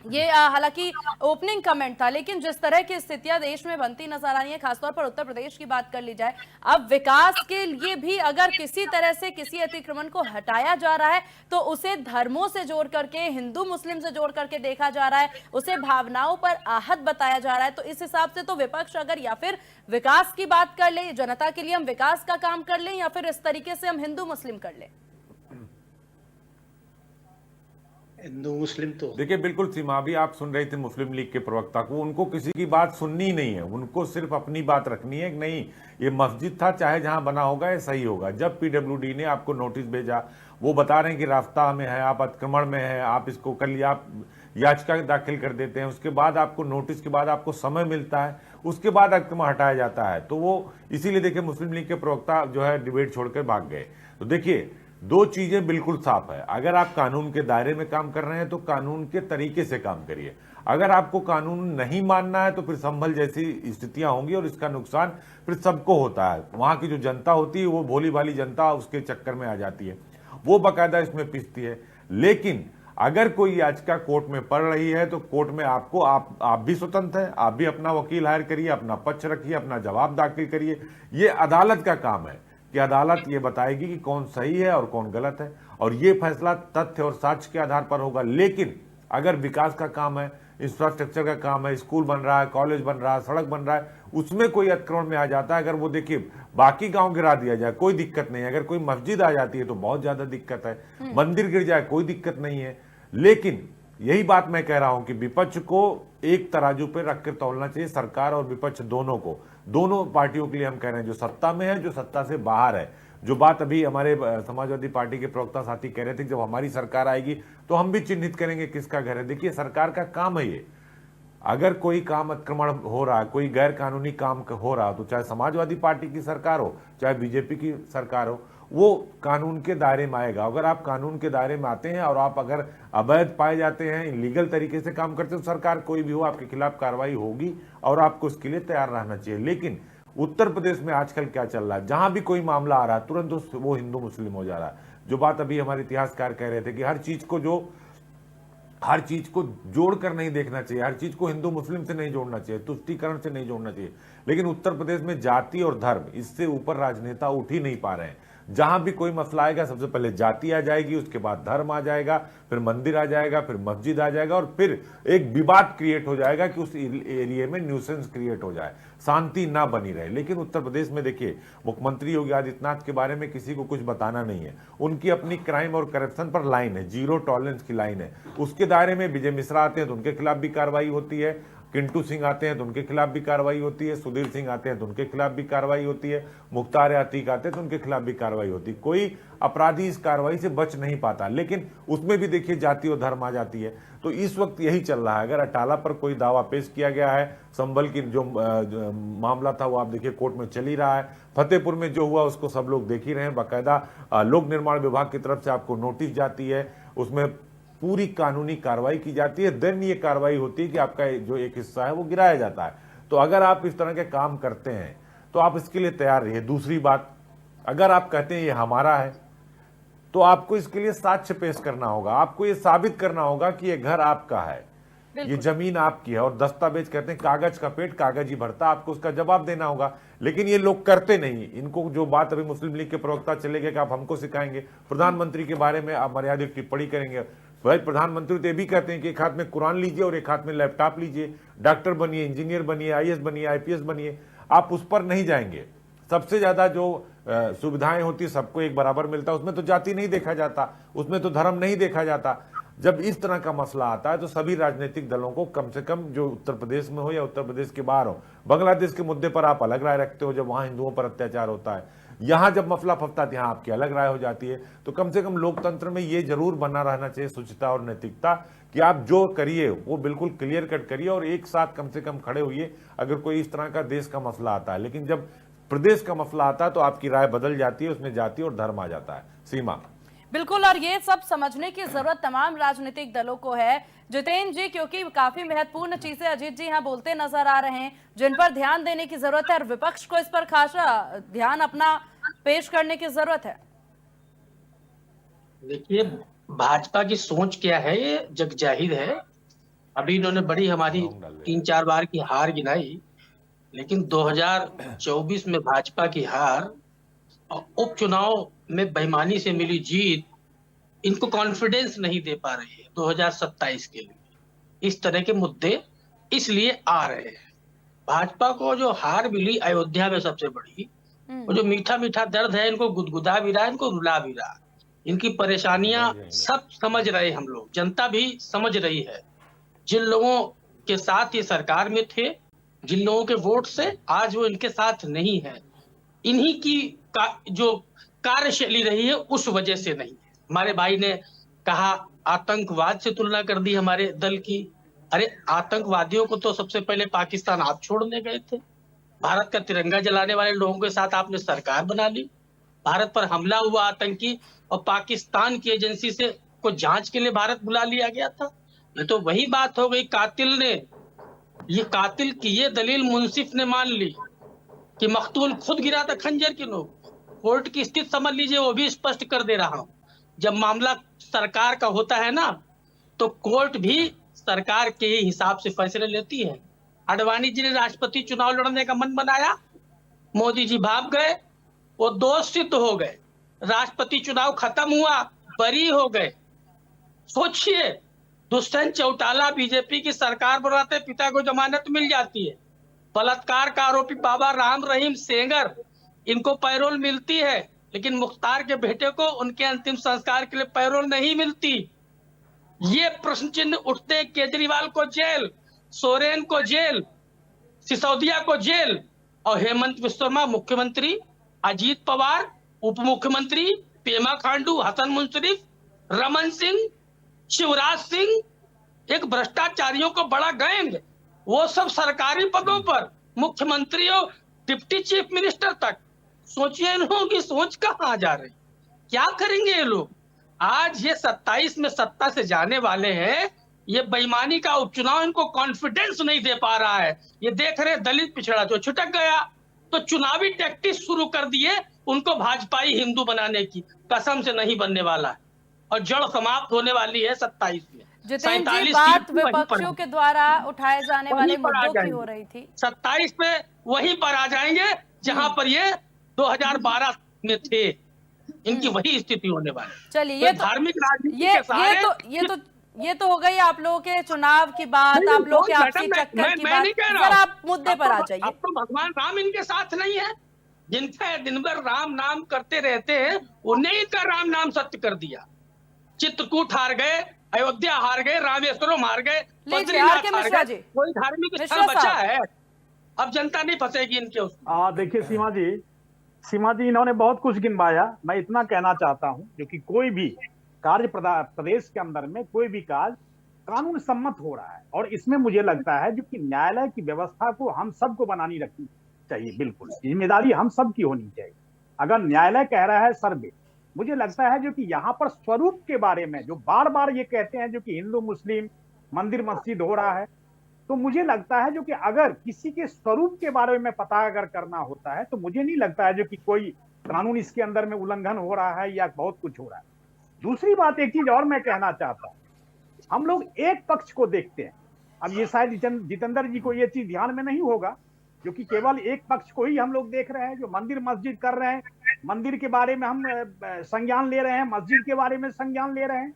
ये हालांकि ओपनिंग कमेंट था, लेकिन जिस तरह की स्थितियां देश में बनती नजर आ रही है, खासतौर पर उत्तर प्रदेश की बात कर ली जाए, अब विकास के लिए भी अगर किसी तरह से किसी अतिक्रमण को हटाया जा रहा है तो उसे धर्मों से जोड़ करके, हिंदू मुस्लिम से जोड़ करके देखा जा रहा है, उसे भावनाओं पर आहत बताया जा रहा है। तो इस हिसाब से तो विपक्ष अगर या फिर विकास की बात कर ले, जनता के लिए हम विकास का काम कर लें, या फिर इस तरीके से हम हिंदू मुस्लिम कर लें। हिंदू मुस्लिम तो देखिए बिल्कुल सीमा, अभी आप सुन रहे थे मुस्लिम लीग के प्रवक्ता को, उनको किसी की बात सुननी ही नहीं है, उनको सिर्फ अपनी बात रखनी है कि नहीं ये मस्जिद था, चाहे जहां बना होगा ये सही होगा। जब पीडब्ल्यूडी ने आपको नोटिस भेजा, वो बता रहे हैं कि रास्ता में है, आप अतिक्रमण में है, आप इसको कर लिया, आप याचिका दाखिल कर देते हैं, उसके बाद आपको नोटिस के बाद आपको समय मिलता है, उसके बाद अतिक्रमण हटाया जाता है। तो वो इसीलिए देखिए मुस्लिम लीग के प्रवक्ता जो है डिबेट छोड़कर भाग गए। तो देखिए दो चीजें बिल्कुल साफ है, अगर आप कानून के दायरे में काम कर रहे हैं तो कानून के तरीके से काम करिए, अगर आपको कानून नहीं मानना है तो फिर संभल जैसी स्थितियां होंगी और इसका नुकसान फिर सबको होता है। वहां की जो जनता होती है वो भोली भाली जनता उसके चक्कर में आ जाती है, वो बाकायदा इसमें पिसती है। लेकिन अगर कोई याचिका कोर्ट में पड़ रही है तो कोर्ट में आपको आप भी स्वतंत्र हैं, आप भी अपना वकील हायर करिए, अपना पक्ष रखिए, अपना जवाब दाखिल करिए। ये अदालत का काम है कि अदालत ये बताएगी कि कौन सही है और कौन गलत है, और ये फैसला तथ्य और साक्ष्य के आधार पर होगा। लेकिन अगर विकास का काम है, इंफ्रास्ट्रक्चर का काम है, स्कूल बन रहा है, कॉलेज बन रहा है, सड़क बन रहा है, उसमें कोई अतिक्रमण में आ जाता है, अगर वो देखिए बाकी गांव गिरा दिया जाए कोई दिक्कत नहीं है, अगर कोई मस्जिद आ जाती है तो बहुत ज्यादा दिक्कत है, मंदिर गिर जाए कोई दिक्कत नहीं है। लेकिन यही बात मैं कह रहा हूं कि विपक्ष को एक तराजू पे रख कर तौलना चाहिए, सरकार और विपक्ष दोनों को, दोनों पार्टियों के लिए हम कह रहे हैं, जो सत्ता में है, जो सत्ता से बाहर है। जो बात अभी हमारे समाजवादी पार्टी के प्रवक्ता साथी कह रहे थे, जब हमारी सरकार आएगी तो हम भी चिन्हित करेंगे किसका घर है। देखिए सरकार का काम है ये, अगर कोई काम अतिक्रमण हो रहा है, कोई गैर कानूनी काम हो रहा है, तो चाहे समाजवादी पार्टी की सरकार हो, चाहे बीजेपी की सरकार हो, वो कानून के दायरे में आएगा। अगर आप कानून के दायरे में आते हैं और आप अगर अवैध पाए जाते हैं, इलीगल तरीके से काम करते हैं, तो सरकार कोई भी हो आपके खिलाफ कार्रवाई होगी और आपको इसके लिए तैयार रहना चाहिए। लेकिन उत्तर प्रदेश में आजकल क्या चल रहा है, जहां भी कोई मामला आ रहा है तुरंत वो हिंदू मुस्लिम हो जा रहा है। जो बात अभी हमारे इतिहासकार कह रहे थे कि हर चीज को जोड़कर नहीं देखना चाहिए, हर चीज को हिंदू मुस्लिम से नहीं जोड़ना चाहिए, तुष्टीकरण से नहीं जोड़ना चाहिए। लेकिन उत्तर प्रदेश में जाति और धर्म, इससे ऊपर राजनेता उठ ही नहीं पा रहे हैं। जहां भी कोई मसला आएगा सबसे पहले जाति आ जाएगी, उसके बाद धर्म आ जाएगा, फिर मंदिर आ जाएगा, फिर मस्जिद आ जाएगा, और फिर एक विवाद क्रिएट हो जाएगा कि उस एरिया में न्यूसेंस क्रिएट हो जाए, शांति ना बनी रहे। लेकिन उत्तर प्रदेश में देखिए मुख्यमंत्री योगी आदित्यनाथ के बारे में किसी को कुछ बताना नहीं है, उनकी अपनी क्राइम और करप्शन पर लाइन है, जीरो टॉलरेंस की लाइन है। उसके दायरे में विजय मिश्रा आते हैं तो उनके खिलाफ भी कार्रवाई होती है, किंटू सिंह आते हैं तो उनके खिलाफ भी कार्रवाई होती है, सुधीर सिंह आते हैं तो उनके खिलाफ भी कार्रवाई होती है, मुख्तार अतीक आते हैं तो उनके खिलाफ भी कार्रवाई होती है। कोई अपराधी इस कार्रवाई से बच नहीं पाता, लेकिन उसमें भी देखिए जाति और धर्म आ जाती है। तो इस वक्त यही चल रहा है। अगर अटाला पर कोई दावा पेश किया गया है, संभल की जो मामला था वो आप देखिए कोर्ट में चल ही रहा है, फतेहपुर में जो हुआ उसको सब लोग देख ही रहे हैं, बाकायदा लोक निर्माण विभाग की तरफ से आपको नोटिस जाती है, उसमें पूरी कानूनी कार्रवाई की जाती है, देन ये कार्रवाई होती है कि आपका जो एक हिस्सा है वो गिराया जाता है। तो अगर आप इस तरह के काम करते हैं तो आप इसके लिए तैयार रहिए। दूसरी बात, अगर आप कहते हैं ये हमारा है तो आपको इसके लिए साक्ष्य पेश करना होगा, आपको ये साबित करना होगा कि ये घर आपका है, ये जमीन आपकी है। और दस्तावेज कहते हैं कागज का पेट कागज ही भरता, आपको उसका जवाब देना होगा। लेकिन ये लोग करते नहीं। इनको जो बात अभी मुस्लिम लीग के प्रवक्ता चले गए कि आप हमको सिखाएंगे, प्रधानमंत्री के बारे में आप मर्यादित टिप्पणी करेंगे। भाई प्रधानमंत्री तो ये भी कहते हैं कि एक हाथ में कुरान लीजिए और एक हाथ में लैपटॉप लीजिए, डॉक्टर बनिए, इंजीनियर बनिए, आईएएस बनिए, आईपीएस बनिए, आप उस पर नहीं जाएंगे। सबसे ज्यादा जो सुविधाएं होती है सबको एक बराबर मिलता है, उसमें तो जाति नहीं देखा जाता, उसमें तो धर्म नहीं देखा जाता। जब इस तरह का मसला आता है तो सभी राजनीतिक दलों को कम से कम, जो उत्तर प्रदेश में हो या उत्तर प्रदेश के बाहर हो, बांग्लादेश के मुद्दे पर आप अलग राय रखते हो जब वहां हिंदुओं पर अत्याचार होता है, यहां जब मसला फपता है यहाँ आपकी अलग राय हो जाती है। तो कम से कम लोकतंत्र में ये जरूर बना रहना चाहिए शुचिता और नैतिकता कि आप जो करिए वो बिल्कुल क्लियर कट करिए और एक साथ कम से कम खड़े होइए अगर कोई इस तरह का देश का मसला आता है। लेकिन जब प्रदेश का मसला आता है तो आपकी राय बदल जाती है, उसमें जाति और धर्म आ जाता है। सीमा बिल्कुल, और ये सब समझने की जरूरत तमाम राजनीतिक दलों को है जितेंद्र जी, क्योंकि काफी महत्वपूर्ण चीजें अजीत जी यहाँ बोलते नजर आ रहे हैं जिन पर ध्यान देने की जरूरत है और विपक्ष को इस पर खासा ध्यान अपना पेश करने की जरूरत है। देखिए भाजपा की सोच क्या है ये जग जाहिर है। अभी इन्होंने बड़ी हमारी 3-4 बार की हार गिनाई, लेकिन 2024 में भाजपा की हार और उपचुनाव में बेईमानी से मिली जीत इनको कॉन्फिडेंस नहीं दे पा रही है 2027 के लिए। इस तरह के मुद्दे इसलिए आ रहे हैं। भाजपा को जो हार मिली अयोध्या में सबसे बड़ी, वो जो मीठा मीठा दर्द है इनको गुदगुदा भी रहा है, इनको रुला भी रहा है। इनकी परेशानियां सब समझ रहे, हम लोग, जनता भी समझ रही है। जिन लोगों के साथ ये सरकार में थे, जिन लोगों के वोट से, आज वो इनके साथ नहीं है। इन्हीं की जो कार्यशैली रही है उस वजह से नहीं है। हमारे भाई ने कहा आतंकवाद से तुलना कर दी हमारे दल की। अरे आतंकवादियों को तो सबसे पहले पाकिस्तान आप छोड़ने गए थे। भारत का तिरंगा जलाने वाले लोगों के साथ आपने सरकार बना ली। भारत पर हमला हुआ आतंकी और पाकिस्तान की एजेंसी से को जांच के लिए भारत बुला लिया गया था। ये तो वही बात हो गई, कातिल की ये दलील मुंसिफ ने मान ली कि मकतूल खुद गिरा था खंजर की नोक। कोर्ट की स्थिति समझ लीजिए, वो भी स्पष्ट कर दे रहा हूं। जब मामला सरकार का होता है ना, तो कोर्ट भी सरकार के ही हिसाब से फैसले लेती है। आडवाणी जी ने राष्ट्रपति चुनाव लड़ने का मन बनाया, मोदी जी भाग गए, वो दोष सिद्ध हो गए, राष्ट्रपति चुनाव खत्म हुआ, बरी हो गए। सोचिए, दुष्यंत चौटाला बीजेपी की सरकार बनाते, पिता को जमानत मिल जाती है। बलात्कार का आरोपी बाबा राम रहीम सेंगर, इनको पैरोल मिलती है, लेकिन मुख्तार के बेटे को उनके अंतिम संस्कार के लिए पैरोल नहीं मिलती। ये प्रश्न चिन्ह उठते हैं। केजरीवाल को जेल, सोरेन को जेल, सिसोदिया को जेल, और हेमंत विश्वशर्मा मुख्यमंत्री, अजीत पवार उप मुख्यमंत्री, पेमा खांडू, हसन मुंसरिफ, रमन सिंह, शिवराज सिंह, एक भ्रष्टाचारियों को बड़ा गैंग, वो सब सरकारी पदों पर, मुख्यमंत्री और डिप्टी चीफ मिनिस्टर तक। सोचिए इन लोगों की सोच कहाँ जा रही, क्या करेंगे ये लोग। आज ये 27 में सत्ता से जाने वाले हैं, ये बेईमानी का उपचुनाव इनको कॉन्फिडेंस नहीं दे पा रहा है। ये देख रहे दलित पिछड़ा जो छिटक गया, तो चुनावी टैक्टिक्स शुरू कर दिए उनको भाजपाई हिंदू बनाने की। कसम से नहीं बनने वाला है, और जड़ समाप्त होने वाली है 27 में। जितेंद्र जी, बात विपक्षियों के द्वारा उठाए जाने वाले मुद्दों की हो रही थी। 27 में वहीं पर आ जाएंगे जहां पर ये 2012 में थे। इनकी वही स्थिति होने वाली। चलिए, ये धार्मिक राजनीति ये तो हो गई आप लोगों के चुनाव की बात, आप लोगों के आपसी टक्कर की बात। जरा आप मुद्दे पर आ जाइए। अब तो भगवान राम इनके साथ नहीं है। जिनका दिन भर राम नाम करते रहते हैं, उन्हें इनका राम नाम सत्य कर दिया। चित्रकूट हार गए, अयोध्या हार गए, रामेश्वरम हार गए, बद्रीनाथ हार गए, कोई धार्मिक स्थल बचा है? अब जनता नहीं फंसेगी इनके उसमें। देखिए सीमा जी इन्होंने बहुत कुछ गिनवाया। मैं इतना कहना चाहता हूं, जो कि कोई भी कार्य प्रदेश के अंदर में कोई भी कार्य कानून सम्मत हो रहा है, और इसमें मुझे लगता है जो कि न्यायालय की व्यवस्था को हम सबको बनानी रखनी चाहिए। बिल्कुल जिम्मेदारी हम सब की होनी चाहिए। अगर न्यायालय कह रहा है सर्वे, मुझे लगता है जो कि यहाँ पर स्वरूप के बारे में जो बार बार ये कहते हैं जो कि हिंदू मुस्लिम मंदिर मस्जिद हो रहा है, तो मुझे लगता है जो कि अगर किसी के स्वरूप के बारे में पता अगर करना होता है, तो मुझे नहीं लगता है जो कि कोई कानून इसके अंदर में उल्लंघन हो रहा है या बहुत कुछ हो रहा है। दूसरी बात, एक चीज और मैं कहना चाहता हूं, हम लोग एक पक्ष को देखते हैं। अब ये शायद जितेंद्र जी को ये चीज ध्यान में नहीं होगा, जो कि केवल एक पक्ष को ही हम लोग देख रहे हैं, जो मंदिर मस्जिद कर रहे हैं, मंदिर के बारे में हम संज्ञान ले रहे हैं, मस्जिद के बारे में संज्ञान ले रहे हैं।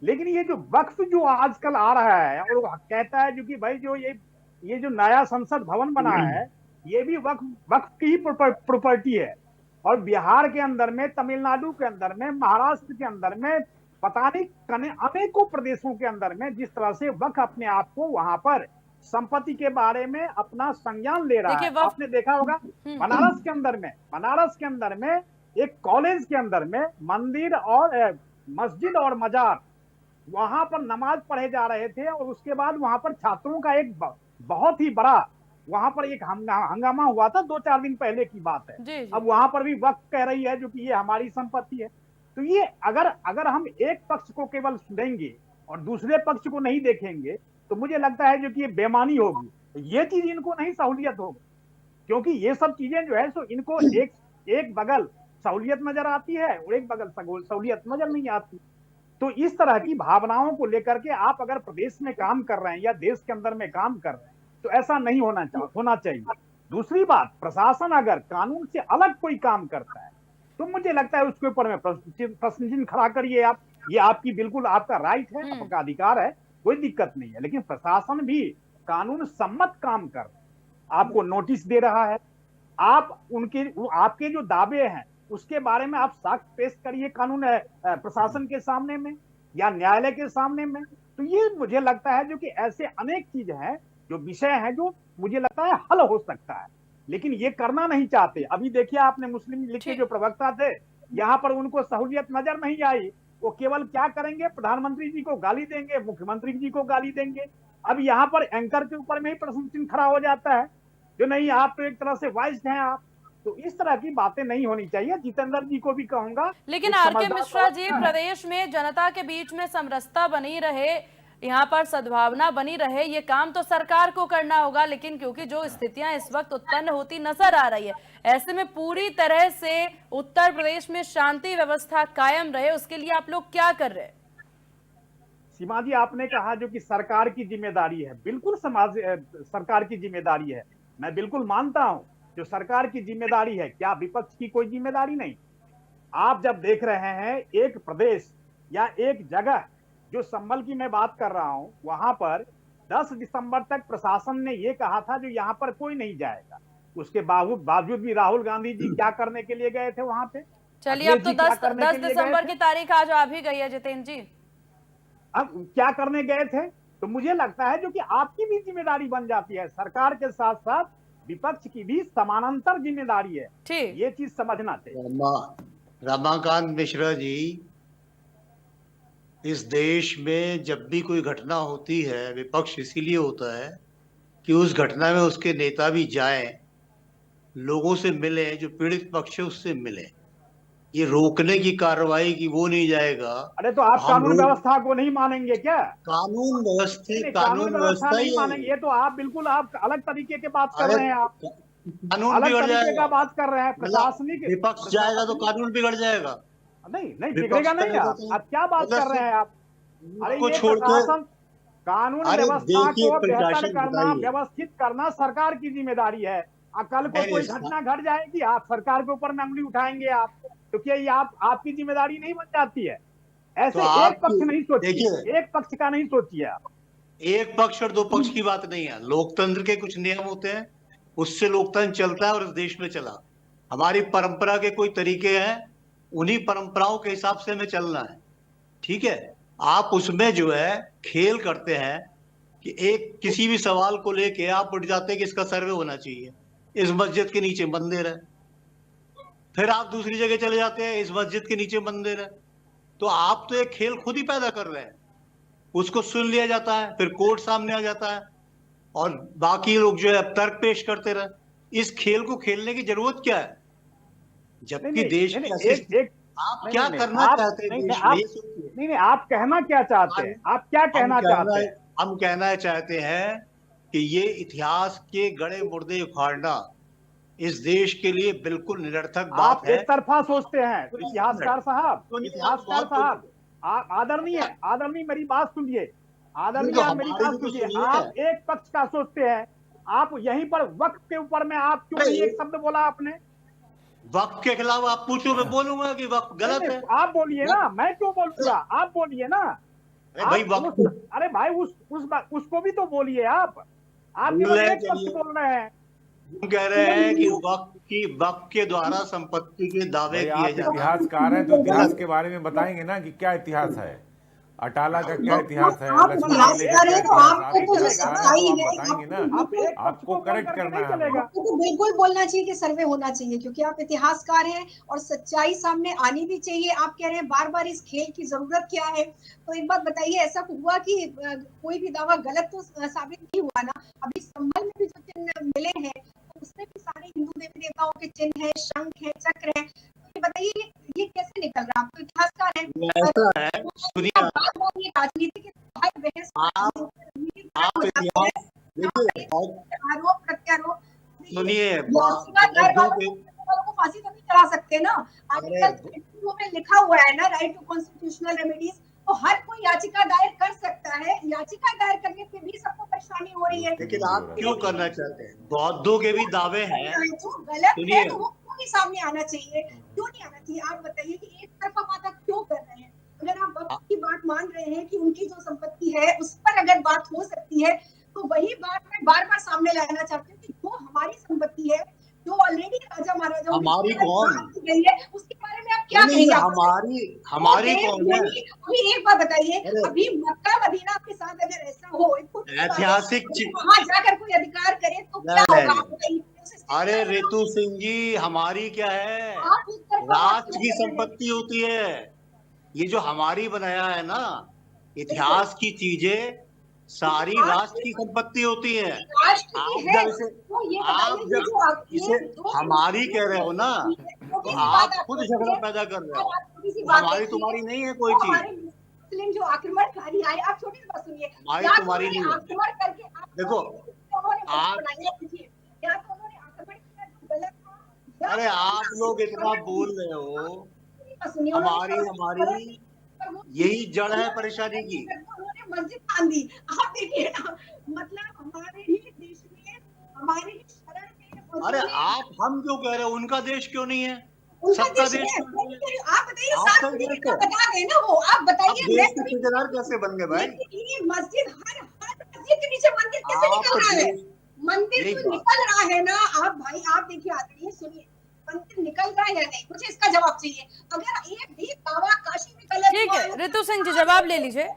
लेकिन ये जो वक्फ जो आजकल आ रहा है और कहता है जो कि भाई जो ये जो नया संसद भवन बना है, ये भी वक्फ की ही प्रॉपर्टी है। और बिहार के अंदर में, तमिलनाडु के अंदर में, महाराष्ट्र के अंदर में, पता नहीं अनेकों प्रदेशों के अंदर में जिस तरह से वक्फ अपने आप को वहां पर संपत्ति के बारे में अपना संज्ञान ले रहा है। आपने देखा होगा बनारस के अंदर में एक कॉलेज के अंदर में मंदिर और मस्जिद और मजार, वहां पर नमाज पढ़े जा रहे थे, और उसके बाद वहां पर छात्रों का एक बहुत ही बड़ा वहां पर एक हंगामा हुआ था। 2-4 दिन पहले की बात है। अब वहां पर भी वक्त कह रही है जो कि ये हमारी संपत्ति है। तो ये अगर हम एक पक्ष को केवल सुनेंगे और दूसरे पक्ष को नहीं देखेंगे, तो मुझे लगता है जो कि ये बेमानी होगी। ये चीज इनको नहीं सहूलियत होगी, क्योंकि ये सब चीजें जो है सो इनको एक बगल सहूलियत नजर आती है और एक बगल सहूलियत नजर नहीं आती। तो इस तरह की भावनाओं को लेकर के आप अगर प्रदेश में काम कर रहे हैं या देश के अंदर में काम कर रहे हैं, तो ऐसा नहीं होना चाहिए। दूसरी बात, प्रशासन अगर कानून से अलग कोई काम करता है, तो मुझे लगता है उसके ऊपर में प्रश्न चिन्ह खड़ा करिए आप। ये आपकी बिल्कुल आपका राइट है, आपका अधिकार है, कोई दिक्कत नहीं है। लेकिन प्रशासन भी कानून सम्मत काम कर आपको नोटिस दे रहा है, आप आपके जो दावे हैं उसके बारे में आप साक्ष्य पेश करिए कानून प्रशासन के सामने में या न्यायालय के सामने में। तो ये मुझे लगता है जो कि ऐसे अनेक चीज हैं, जो विषय हैं, जो मुझे लगता है हल हो सकता है, लेकिन ये करना नहीं चाहते। अभी देखिए आपने मुस्लिम लीग के जो प्रवक्ता थे, यहाँ पर उनको सहूलियत नजर नहीं आई। वो केवल क्या करेंगे, प्रधानमंत्री जी को गाली देंगे, मुख्यमंत्री जी को गाली देंगे। अब यहाँ पर एंकर के ऊपर में ही प्रश्न चिन्ह खड़ा हो जाता है, जो नहीं आप तो एक तरह से वाइस्ड हैं आप। तो इस तरह की बातें नहीं होनी चाहिए। जितेंद्र जी को भी कहूंगा, लेकिन आर.के. मिश्रा जी, प्रदेश में जनता के बीच में समरसता बनी रहे, यहाँ पर सद्भावना बनी रहे, ये काम तो सरकार को करना होगा। लेकिन क्योंकि जो स्थितियां इस वक्त उत्पन्न होती नजर आ रही है, ऐसे में पूरी तरह से उत्तर प्रदेश में शांति व्यवस्था कायम रहे, उसके लिए आप लोग क्या कर रहे हैं? सीमा जी, आपने कहा जो कि सरकार की जिम्मेदारी है, बिल्कुल सरकार की जिम्मेदारी है, मैं बिल्कुल मानता हूं। जो सरकार की जिम्मेदारी है, क्या विपक्ष की कोई जिम्मेदारी नहीं? आप जब देख रहे हैं एक प्रदेश या एक जगह, जो संभल की मैं बात कर रहा हूं, वहां पर 10 दिसंबर तक प्रशासन ने ये कहा था जो यहाँ पर कोई नहीं जाएगा। उसके बावजूद भी राहुल गांधी जी क्या करने के लिए गए थे वहां पे? चलिए, अब तो 10 दिसंबर की तारीख आज आ भी गई है जितेंद्र जी। अब क्या करने गए थे? तो मुझे लगता है जो कि आपकी भी जिम्मेदारी बन जाती है, सरकार के साथ साथ विपक्ष की भी समानांतर जिम्मेदारी है। ठीक, ये चीज समझना चाहिए। रमाकांत मिश्रा जी, इस देश में जब भी कोई घटना होती है, विपक्ष इसीलिए होता है कि उस घटना में उसके नेता भी जाएं, लोगों से मिले, जो पीड़ित पक्ष है उससे मिले। ये रोकने की कार्रवाई की वो नहीं जाएगा। अरे तो आप कानून व्यवस्था को नहीं मानेंगे क्या? कानून कानून व्यवस्था नहीं मानेंगे, ये तो आप बिल्कुल आप अलग तरीके की बात कर रहे हैं। आप कानून अलग बिगड़ तरीके जाएगा, का बात कर रहे हैं। प्रशासनिक विपक्ष जाएगा तो कानून बिगड़ जाएगा। नहीं बिगड़ेगा नहीं। आप क्या बात कर रहे हैं आप? अरे ये प्रशासन, कानून व्यवस्था को बेहतर करना, व्यवस्थित करना सरकार की जिम्मेदारी है। कल को कोई घटना घट जाएगी, आप सरकार के ऊपर में उंगली उठाएंगे आप, तो क्या ये आपकी जिम्मेदारी नहीं बन जाती है? ऐसे तो एक पक्ष नहीं सोचिए, एक पक्ष का नहीं सोचिए आप। एक पक्ष और दो पक्ष की बात नहीं है। लोकतंत्र के कुछ नियम होते हैं, उससे लोकतंत्र चलता है और इस देश में चला। हमारी परंपरा के कोई तरीके हैं, उन्हीं परंपराओं के हिसाब से हमें चलना है। ठीक है, आप उसमें जो है खेल करते हैं कि एक किसी भी सवाल को लेके आप उठ जाते हैं कि इसका सर्वे होना चाहिए। इस मस्जिद के नीचे मंदिर है, फिर आप दूसरी जगह चले जाते हैं, इस मस्जिद के नीचे मंदिर है। तो आप तो एक खेल खुद ही पैदा कर रहे हैं। उसको सुन लिया जाता है, फिर कोर्ट सामने आ जाता है और बाकी लोग जो है तर्क पेश करते रहे। इस खेल को खेलने की जरूरत क्या है? जबकि देश में आप क्या करना चाहते हैं? नहीं, आप कहना क्या चाहते हैं? आप क्या कहना चाहते हैं? हम कहना चाहते हैं कि ये इतिहास के गड़े मुर्दे उखाड़ना इस देश के लिए बिल्कुल निरर्थक बात आप है। एक तरफा सोचते हैं इतिहासकार साहब, इतिहासकार साहब, आदरणीय मेरी बात सुनिए, आदरणीय मेरी बात सुनिए। आप एक पक्ष का सोचते हैं। आप यहीं पर वक्त के ऊपर में आप क्यों नहीं एक शब्द बोला आपने? वक्त के खिलाफ आप पूछो, मैं बोलूंगा कि वक्त गलत है। आप बोलिए ना, मैं क्यों बोलूंगा? आप बोलिए ना। भाई वक्त, अरे भाई उसको भी तो बोलिए आप केवल एक पक्ष बोल रहे हैं। हम कह रहे हैं कि वक्त के द्वारा संपत्ति के दावे किए जाते हैं। इतिहासकार हैं तो इतिहास के बारे में बताएंगे ना कि क्या इतिहास है, अटाला का क्या इतिहास है, आप बताइए तो आपको तो जो सच्चाई है बताएंगे ना, आपको करेक्ट करना है। आपको तो बिल्कुल बोलना चाहिए कि सर्वे होना चाहिए, क्योंकि आप इतिहासकार हैं और सच्चाई सामने आनी भी चाहिए। आप कह रहे हैं बार बार इस खेल की जरूरत क्या है? तो एक बात बताइए, ऐसा हुआ कि कोई भी दावा गलत तो साबित नहीं हुआ ना? अभी संभल में भी जो चिन्ह मिले हैं उसमें भी सारे हिंदू देवी देवताओं के चिन्ह है, शंख है, चक्र है। तो बताइए ये कैसे निकल रहा है? आप तो इतिहासकार हैं। सुनिए, राजनीति के बहस, आरोप प्रत्यारोप, सुनिए, को फांसी तो नहीं चढ़ा सकते ना। आर्टिकल में लिखा हुआ है ना, राइट टू कॉन्स्टिट्यूशनल रेमेडीज, तो हर कोई याचिका दायर कर सकता है। याचिका दायर करने पे भी सबको परेशानी हो रही है। लेकिन आप क्यों करना चाहते हैं? बौद्धों के भी दावे हैं, जो गलत है तो वो क्यों नहीं सामने आना चाहिए? क्यों नहीं आना चाहिए? आप बताइए कि एक तरफा बात क्यों कर रहे हैं? अगर आप वक्त की बात मान रहे हैं कि उनकी जो संपत्ति है उस पर अगर बात हो सकती है, तो वही बात मैं बार बार सामने लाना चाहती हूँ कि जो हमारी संपत्ति है, जो ऑलरेडी राजा महाराजाओं हमारी कौन गई है, उस क्या नहीं, कहेंगे आप? हमारी वो कौन है? अभी एक बात बताइए, अरे अभी मक्का मदीना के साथ अगर ऐसा हो, एक खुद की बात है, ऐतिहासिक अगर वहां जाकर कोई अधिकार करे तो क्या नहीं होगा, नहीं, आप बताइए। उस स्थिति अरे में अगर रितु सिंह जी, हमारी क्या है? आप उस तरफा बात राष्ट्र क्यों की कर रहे हैं? संपत्ति होती है। ये जो हमारी बनाया है ना, बिल्कुल, इतिहास की चीजें सारी राष्ट्र की संपत्ति होती है। राष्ट्र की आप है, जब इसे तो ये आप बताइए, ये जब जो आप इसे ये दो हमारी कह रहे हो ना, तो छोटी सी बात आप आप खुद झगड़ा देखिए, पैदा कर रहे और हो। आप छोटी सी तो बात हमारी देखिए, तुम्हारी नहीं है कोई वो चीज, हमारे मुस्लिम जो आक्रमणकारी आए, आप छोटी सी बात सुनिए, हमारी या तो तुम्हारी उन्होंने नहीं है। आक्रमण करके देखो उन्होंने मस्जिद आप बनाई है, देखिए, या तो उन्होंने आक्रमण किया जो गलत था, या अरे तो आप उन्होंने लोग इतना शरण ली। बोल रहे हो, सुनिए, उन्होंने शरण ली, पर वो यही जड़ है उन्होंने परेशानी शरण की। ली करके उन्होंने मस्जिद बांधी। आप देखिए ना, मतलब हमारे ही देश में, हमारे ही शरण में अरे उन्होंने, हम क्यों कह रहे हो उनका देश क्यों नहीं है? उनका सबका देश देश है, क्यों नहीं है? आप बताइए, आप 7 सही तरीके कहते का हो। बता गए ना वो, आप अब बताइए, मैं देश के ठेकेदार कैसे बन गए भाई? लेकिन ये मस्जिद, हर हर मस्जिद के नीचे मंदिर कैसे आप निकल रहा है? देश मंदिर यही जो बात, निकल रहा है ना, आप भाई आप देखिए, आदरणीय सुनिए, मंदिर निकल रहा है या नहीं, मुझे इसका जवाब चाहिए। अगर एक भी दावा काशी में गलत ठीक हुआ है है, रितु सिंह जी, जवाब ले लीजिए।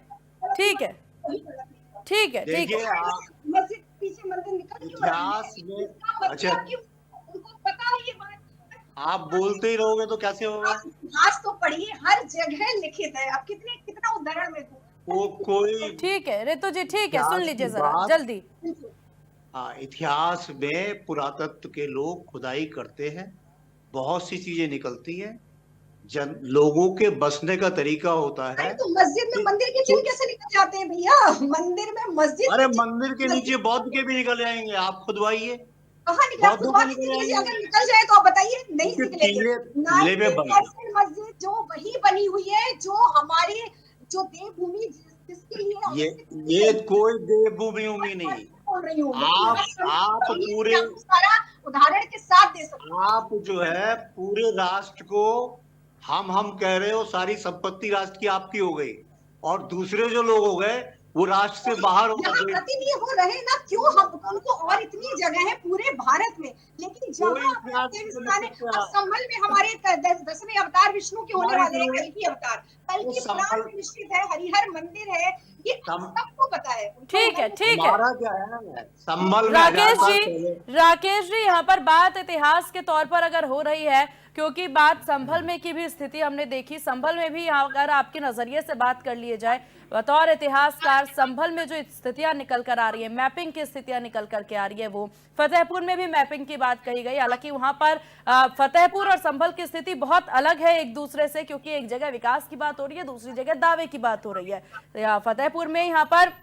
ठीक है, वही गलत नहीं हुआ। ठीक है, ठीक देखिए है। मस्जिद के पीछे मंदिर निकल क्यों रहा है, इतिहास में, इसका अच्छा मतलब कि उनको पता है ये बात। आप बोलते ही रहोगे तो कैसे होगा? आप इतिहास तो पढ़िए, हर जगह लिखित है, आप कितना उदाहरण में वो कोई ठीक है रितु जी, ठीक है, सुन इतिहास लीजिए की जरा बात, जल्दी। हाँ, इतिहास में पुरातत्व के लोग खुदाई करते हैं, बहुत सी चीजें निकलती हैं, लोगों के बसने का तरीका होता अरे है तो मस्जिद में कि मंदिर के चिन्ह कैसे निकल जाते हैं भैया? मंदिर में मस्जिद अरे के चिन्ह, मंदिर के नीचे मस्जिद बौद्ध के भी निकल जाएंगे, आप खुदवाइए, कहाँ निकले? आप बौद्धों खुदवा के के निकल दिल्ली से जाएंगे, अगर निकल जाए तो आप बताइए, नहीं क्योंकि निकलेंगे। टीले में बन गए। 19% मस्जिद जो वही बनी हुई है, जो हमारे, जो देवभूमि जिसके लिए ये अवस्थित की ये गई है। कोई देवभूमि उमी नहीं। बोल रही हूँ, लेकिन आप आप आप पढ़िए, पूरे मैं आपको सारा उदाहरण के साथ दे सकती हूँ। आप जो है पूरे राष्ट्र को हम कह रहे हो, सारी संपत्ति राष्ट्र की आपकी हो गई, और दूसरे जो लोग हो गए वो राष्ट्र से बाहर हो जहाँ गए। प्रतिनिधि हो रहे ना, क्यों हम उनको, और इतनी जगह है पूरे भारत में, लेकिन कोई जहाँ इतिहास अपने नहीं देवस्थान है। लिख अब सकते। संभल में हमारे 10वें अवतार विष्णु के होने हमारी वाले हैं, तो कल की अवतार, कल वो की पुराण संभल में निश्चित है, हरिहर मंदिर है, ये सबको पता है। ठीक है, ठीक है। हमारा क्या है, संभल में 1000 राकेश साल जी, पहले। राकेश जी, यहाँ पर बात इतिहास के तौर पर अगर हो रही है, क्योंकि बात संभल में की भी स्थिति हमने देखी, संभल में भी अगर आपके नजरिए से बात कर लिए जाए, बतौर इतिहासकार, संभल में जो स्थितियां निकल कर आ रही है, मैपिंग की स्थितियां निकल करके आ रही है, वो फतेहपुर में भी मैपिंग की बात कही गई। हालांकि वहां पर फतेहपुर और संभल की स्थिति बहुत अलग है एक दूसरे से, क्योंकि एक जगह विकास की बात हो रही है, दूसरी जगह दावे की बात हो रही है। फतेहपुर में यहाँ पर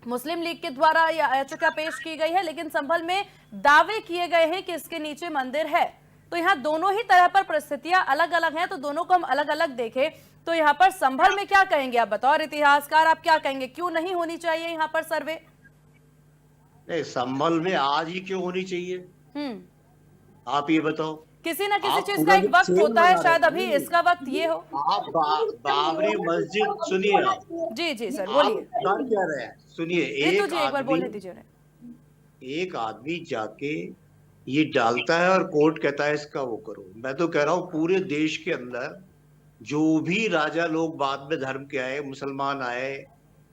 मुस्लिम लीग के द्वारा याचिका पेश की गई है, लेकिन संभल में दावे किए गए हैं कि इसके नीचे मंदिर है। तो यहाँ दोनों ही तरह पर परिस्थितियां अलग अलग हैं, तो दोनों को हम अलग अलग देखें तो यहाँ पर संभल में क्या कहेंगे आप, बतौर इतिहासकार आप क्या कहेंगे, क्यों नहीं होनी चाहिए यहाँ पर सर्वे? नहीं, संभल में आज ही क्यों होनी चाहिए, आप ये बताओ। किसी ना किसी आप चीज का पूरा एक जो वक्त चेन होता है, बना शायद रहे अभी हैं, इसका वक्त ये हो। आप बाबरी मस्जिद सुनिए, आप जी जी सर, आप बोलिए। कर क्या रहे हैं, सुनिए। रितु जी, एक बार बोलने दीजिए उन्हें। एक आदमी जाके ये डालता है और कोर्ट कहता है इसका वो करो। मैं तो कह रहा हूँ पूरे देश के अंदर जो भी राजा लोग बाद में धर्म के आए, मुसलमान आए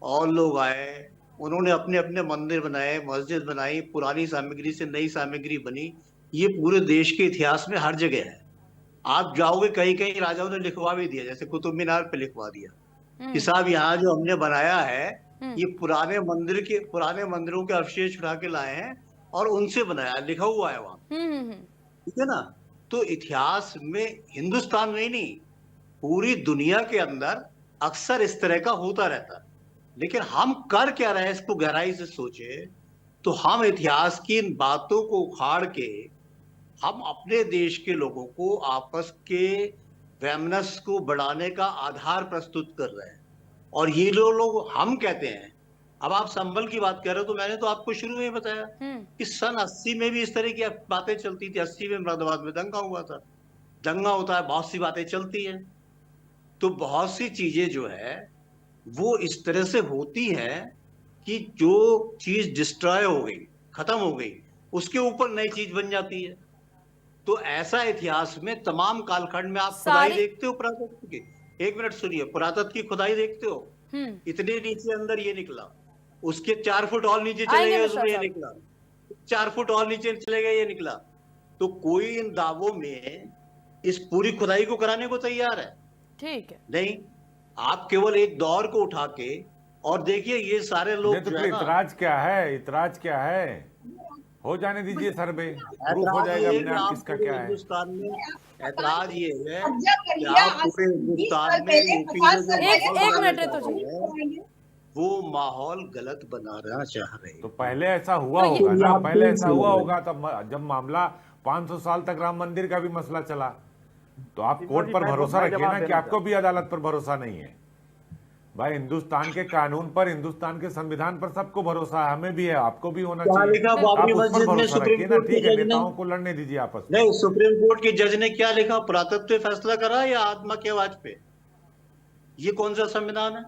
और लोग आए, उन्होंने अपने अपने मंदिर बनाए, मस्जिद बनाई, पुरानी सामग्री से नई सामग्री बनी। ये पूरे देश के इतिहास में हर जगह है। आप जाओगे कहीं कहीं राजाओं ने लिखवा भी दिया, जैसे कुतुब मीनार पे लिखवा दिया कि साहब यहाँ जो हमने बनाया है ये पुराने मंदिरों के अवशेष उठा के लाए हैं और उनसे बनाया, लिखा हुआ है वहां, ठीक है ना। तो इतिहास में, हिंदुस्तान में ही नहीं, पूरी दुनिया के अंदर अक्सर इस तरह का होता रहता है। लेकिन हम कर क्या रहे हैं, इसको गहराई से सोचे तो हम इतिहास की इन बातों को उखाड़ के हम अपने देश के लोगों को आपस के वैमनस्य को बढ़ाने का आधार प्रस्तुत कर रहे हैं। और ये लोग हम कहते हैं, अब आप संभल की बात कर रहे हो, तो मैंने तो आपको शुरू में ही बताया कि सन 80 में भी इस तरह की बातें चलती थी। 80 में मुरादाबाद में दंगा हुआ था। दंगा होता है, बहुत सी बातें चलती हैं, तो बहुत सी चीजें जो है वो इस तरह से होती है कि जो चीज डिस्ट्रॉय हो गई, खत्म हो गई, उसके ऊपर नई चीज बन जाती है। तो ऐसा इतिहास में तमाम कालखंड में आप खुदाई सारी- देखते हो पुरातत्व की। 1 मिनट सुनिए, पुरातत्व की खुदाई देखते हो, इतने नीचे अंदर ये निकला, उसके 4 फुट और नीचे चले आएंगे गए मिश्रा उसमें ये साहब। निकला, 4 फुट और नीचे चले गए ये निकला। तो कोई इन दावों में इस पूरी खुदाई को कराने को तैयार है? ठीक है, नहीं। आप केवल एक दौर को उठा के और देखिए ये सारे लोग नहीं तो जो फिर है ना, इतराज क्या है, इतराज क्या है? हो जाने दीजिए सर्वे, प्रूफ हो ऐतराज जाएगा ये अपने कि आप आप किसका पूरे क्या है। हिंदुस्तान में, ऐतराज ये है कब्जा कर कि लिया आप आज पूरे 20 साल हिंदुस्तान में पहले, यूपी 50 में जो साल एक पहले माहौल मिनट बनाना ऋतु जी। चाह रहे हैं, वो माहौल गलत बनाना चाह रहे तो हैं। पहले ऐसा हुआ तो ये- होगा ना, आप पहले देख ऐसा लो। हुआ होगा तब जब मामला 500 साल तक राम मंदिर का भी मसला चला, तो आप सीमा कोर्ट जी, पर मैं भरोसा रखिए जवाब ना कि देना आपको भी अदालत पर भरोसा नहीं है। भाई हिंदुस्तान के कानून पर, हिंदुस्तान के संविधान पर सबको भरोसा है, हमें भी है, आपको भी होना क्या चाहिए। लिखा आप बाबरी उस पर मस्जिद में भरोसा सुप्रीम रखिए ना, कोर्ट के ठीक है, जज ने? नेताओं को लड़ने दीजिए आपस में। नहीं, सुप्रीम कोर्ट के जज ने क्या लिखा? पुरातत्व फैसला करा या आत्मा के आवाज पे? ये कौन सा संविधान है?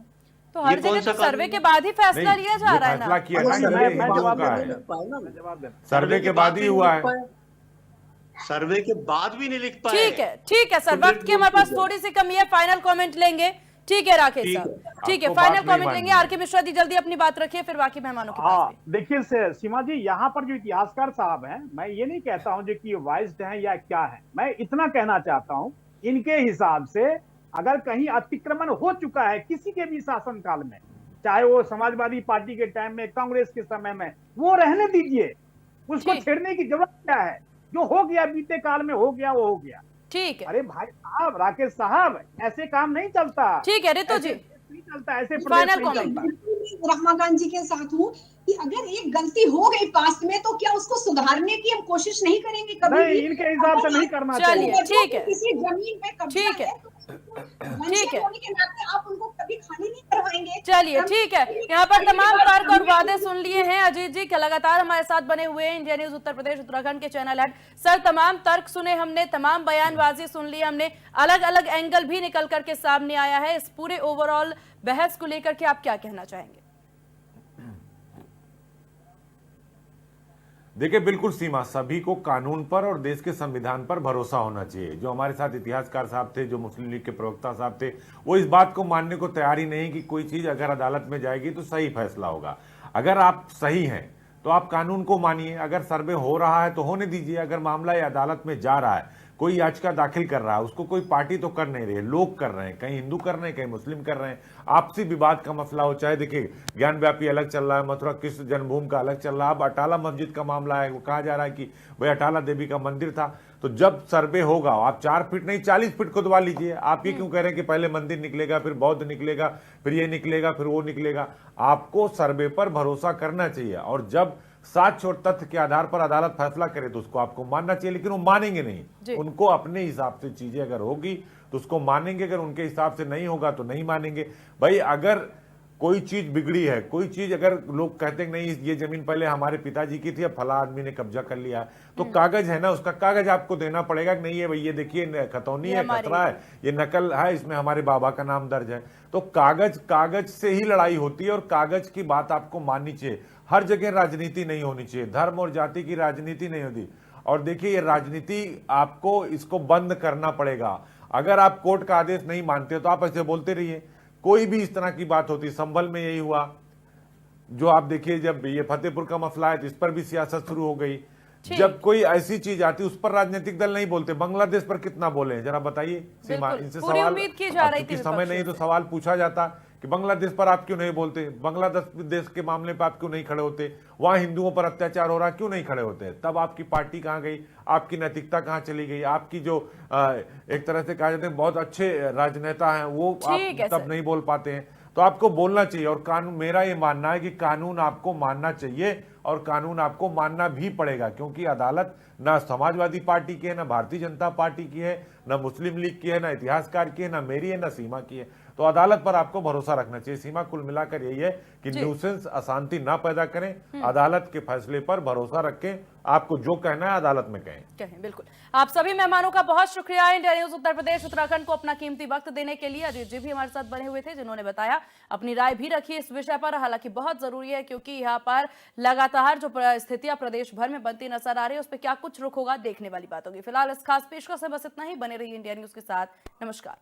तो हर ये कौन जगह सा तो सर्वे कानून के है? बाद ही फैसला नहीं, लिया जा ये रहा है फैसला ना। किया ना, सर्वे ये के मैं बाद हिंदुओं जवाब का भी है, नहीं लिख पाए ना। मैं जवाब देना सर्वे के बाद ही हुआ है। सर्वे के बाद भी नहीं लिख पाए। ठीक है सर, वक्त की हमारे पास थोड़ी सी कमी है, फाइनल कमेंट लेंगे। ठीक है राकेश ठीक साहब, है। ठीक है, आपको फाइनल बात नहीं कमेंट लेंगे। माननी। आर के मिश्रा जी जल्दी अपनी बात रखिए, फिर बाकी मेहमानों के पास हाँ, भी। देखिए सीमा जी, यहाँ पर जो इतिहासकार साहब हैं, मैं ये नहीं कहता हूँ जो कि वाइज्ड हैं या क्या है, मैं इतना कहना चाहता हूँ, इनके हिसाब से अगर कहीं अतिक्रमण हो चुका है किसी के भी शासनकाल में, चाहे वो समाजवादी पार्टी के टाइम में, कांग्रेस के समय में, वो रहने दीजिए, उसको ठीक। छेड़ने की जरूरत क्या है? जो हो गया बीते काल में हो गया वो हो गया। ठीक है, अरे भाई साहब, राकेश साहब, ऐसे काम नहीं चलता। ठीक है ऋतु जी, ऐसे नहीं चलता, ऐसे प्रदेश फाइनल नहीं कमेंट। चलता। रमाकांत जी के साथ हूँ कि अगर एक गलती हो गई पास्ट में तो क्या उसको सुधारने की हम कोशिश नहीं करेंगे कभी नहीं, भी? इनके हिसाब से नहीं करना चलिए, चाहिए। ठीक है। किसी जमीन पे कब्जा ठीक है। है तो उसको ठीक है। होने के नाते आप उनको कभी खाली नहीं करवाएंगे। चलिए हम- ठीक है, यहाँ पर तमाम तर्क और वादे सुन लिए हैं। अजीत जी के लगातार हमारे साथ बने हुए हैं, इंडिया न्यूज उत्तर प्रदेश उत्तराखंड के चैनल हेड। सर, तमाम तर्क सुने हमने, तमाम बयानबाजी सुन ली हमने, अलग अलग एंगल भी निकल करके सामने आया है। इस पूरे ओवरऑल बहस को लेकर के आप क्या कहना चाहेंगे? देखिए बिल्कुल सीमा, सभी को कानून पर और देश के संविधान पर भरोसा होना चाहिए। जो हमारे साथ इतिहासकार साहब थे, जो मुस्लिम लीग के प्रवक्ता साहब थे, वो इस बात को मानने को तैयार ही नहीं कि कोई चीज अगर अदालत में जाएगी तो सही फैसला होगा। अगर आप सही हैं तो आप कानून को मानिए, अगर सर्वे हो रहा है तो होने दीजिए। अगर मामला ये अदालत में जा रहा है, कोई याचिका दाखिल कर रहा है, उसको कोई पार्टी तो कर नहीं रही है, लोग कर रहे हैं, कहीं हिंदू कर रहे हैं, कहीं मुस्लिम कर रहे हैं, आपसी विवाद का मसला हो। चाहे देखिए ज्ञान व्यापी अलग चल रहा है, मथुरा कृष्ण जन्मभूमि का अलग चल रहा है, अब अटाला मस्जिद का मामला है, वो कहा जा रहा है कि भाई अटाला देवी का मंदिर था। तो जब सर्वे होगा, आप 4 फीट नहीं 40 फीट खुदवा लीजिए। आप ये क्यों कह रहे हैं कि पहले मंदिर निकलेगा, फिर बौद्ध निकलेगा, फिर ये निकलेगा, फिर वो निकलेगा? आपको सर्वे पर भरोसा करना चाहिए, और जब साक्ष्य और तथ्य के आधार पर अदालत फैसला करे तो उसको आपको मानना चाहिए। लेकिन वो मानेंगे नहीं, उनको अपने हिसाब से चीजें अगर होगी तो उसको मानेंगे, अगर उनके हिसाब से नहीं होगा तो नहीं मानेंगे। भाई अगर कोई चीज बिगड़ी है, कोई चीज अगर लोग कहते हैं नहीं ये जमीन पहले हमारे पिताजी की थी, अब फला आदमी ने कब्जा कर लिया, तो कागज है ना, उसका कागज आपको देना पड़ेगा कि नहीं है भाई ये देखिए खतौनी है, खतरा है, ये नकल है, इसमें हमारे बाबा का नाम दर्ज है। तो कागज से ही लड़ाई होती है, और कागज की बात आपको माननी चाहिए। हर जगह राजनीति नहीं होनी चाहिए, धर्म और जाति की राजनीति नहीं होती। और देखिए ये राजनीति आपको इसको बंद करना पड़ेगा। अगर आप कोर्ट का आदेश नहीं मानते तो आप ऐसे बोलते रहिए। कोई भी इस तरह की बात होती, संभल में यही हुआ, जो आप देखिए जब ये फतेहपुर का मसला है तो इस पर भी सियासत शुरू हो गई। जब कोई ऐसी चीज आती उस पर राजनीतिक दल नहीं बोलते। बांग्लादेश पर कितना बोले जरा बताइए सीमा, इनसे पूरी सवाल, उम्मीद की जा रही थी समय नहीं तो सवाल पूछा जाता कि बांग्लादेश पर आप क्यों नहीं बोलते, बांग्लादेश के मामले पर आप क्यों नहीं खड़े होते, वहां हिंदुओं पर अत्याचार हो रहा क्यों नहीं खड़े होते? तब आपकी पार्टी कहां गई, आपकी नैतिकता कहां चली गई? आपकी जो एक तरह से कहा जाता है बहुत अच्छे राजनेता हैं वो आप तब नहीं बोल पाते हैं। तो आपको बोलना चाहिए, और कानून, मेरा ये मानना है कि कानून आपको मानना चाहिए और कानून आपको मानना भी पड़ेगा, क्योंकि अदालत ना समाजवादी पार्टी की है, ना भारतीय जनता पार्टी की है, ना मुस्लिम लीग की है, ना इतिहासकार की है, ना मेरी है, ना सीमा की है। तो अदालत पर आपको भरोसा रखना चाहिए। सीमा, कुल मिलाकर यही है कि न्यूसेंस, अशांति ना पैदा करें, अदालत के फैसले पर भरोसा रखें, आपको जो कहना है अदालत में कहें। बिल्कुल। आप सभी मेहमानों का बहुत शुक्रिया इंडिया न्यूज उत्तर प्रदेश उत्तराखंड को अपना कीमती वक्त देने के लिए। अजीत जी भी हमारे साथ बने हुए थे, जिन्होंने बताया, अपनी राय भी रखी इस विषय पर। हालांकि बहुत जरूरी है, क्योंकि यहाँ पर लगातार जो स्थितियां प्रदेश भर में बनती नजर आ रही है, उस पर क्या कुछ रुख होगा, देखने वाली बात होगी। फिलहाल इस खास पेशकश से बस इतना ही। बने रहिए इंडिया न्यूज के साथ। नमस्कार।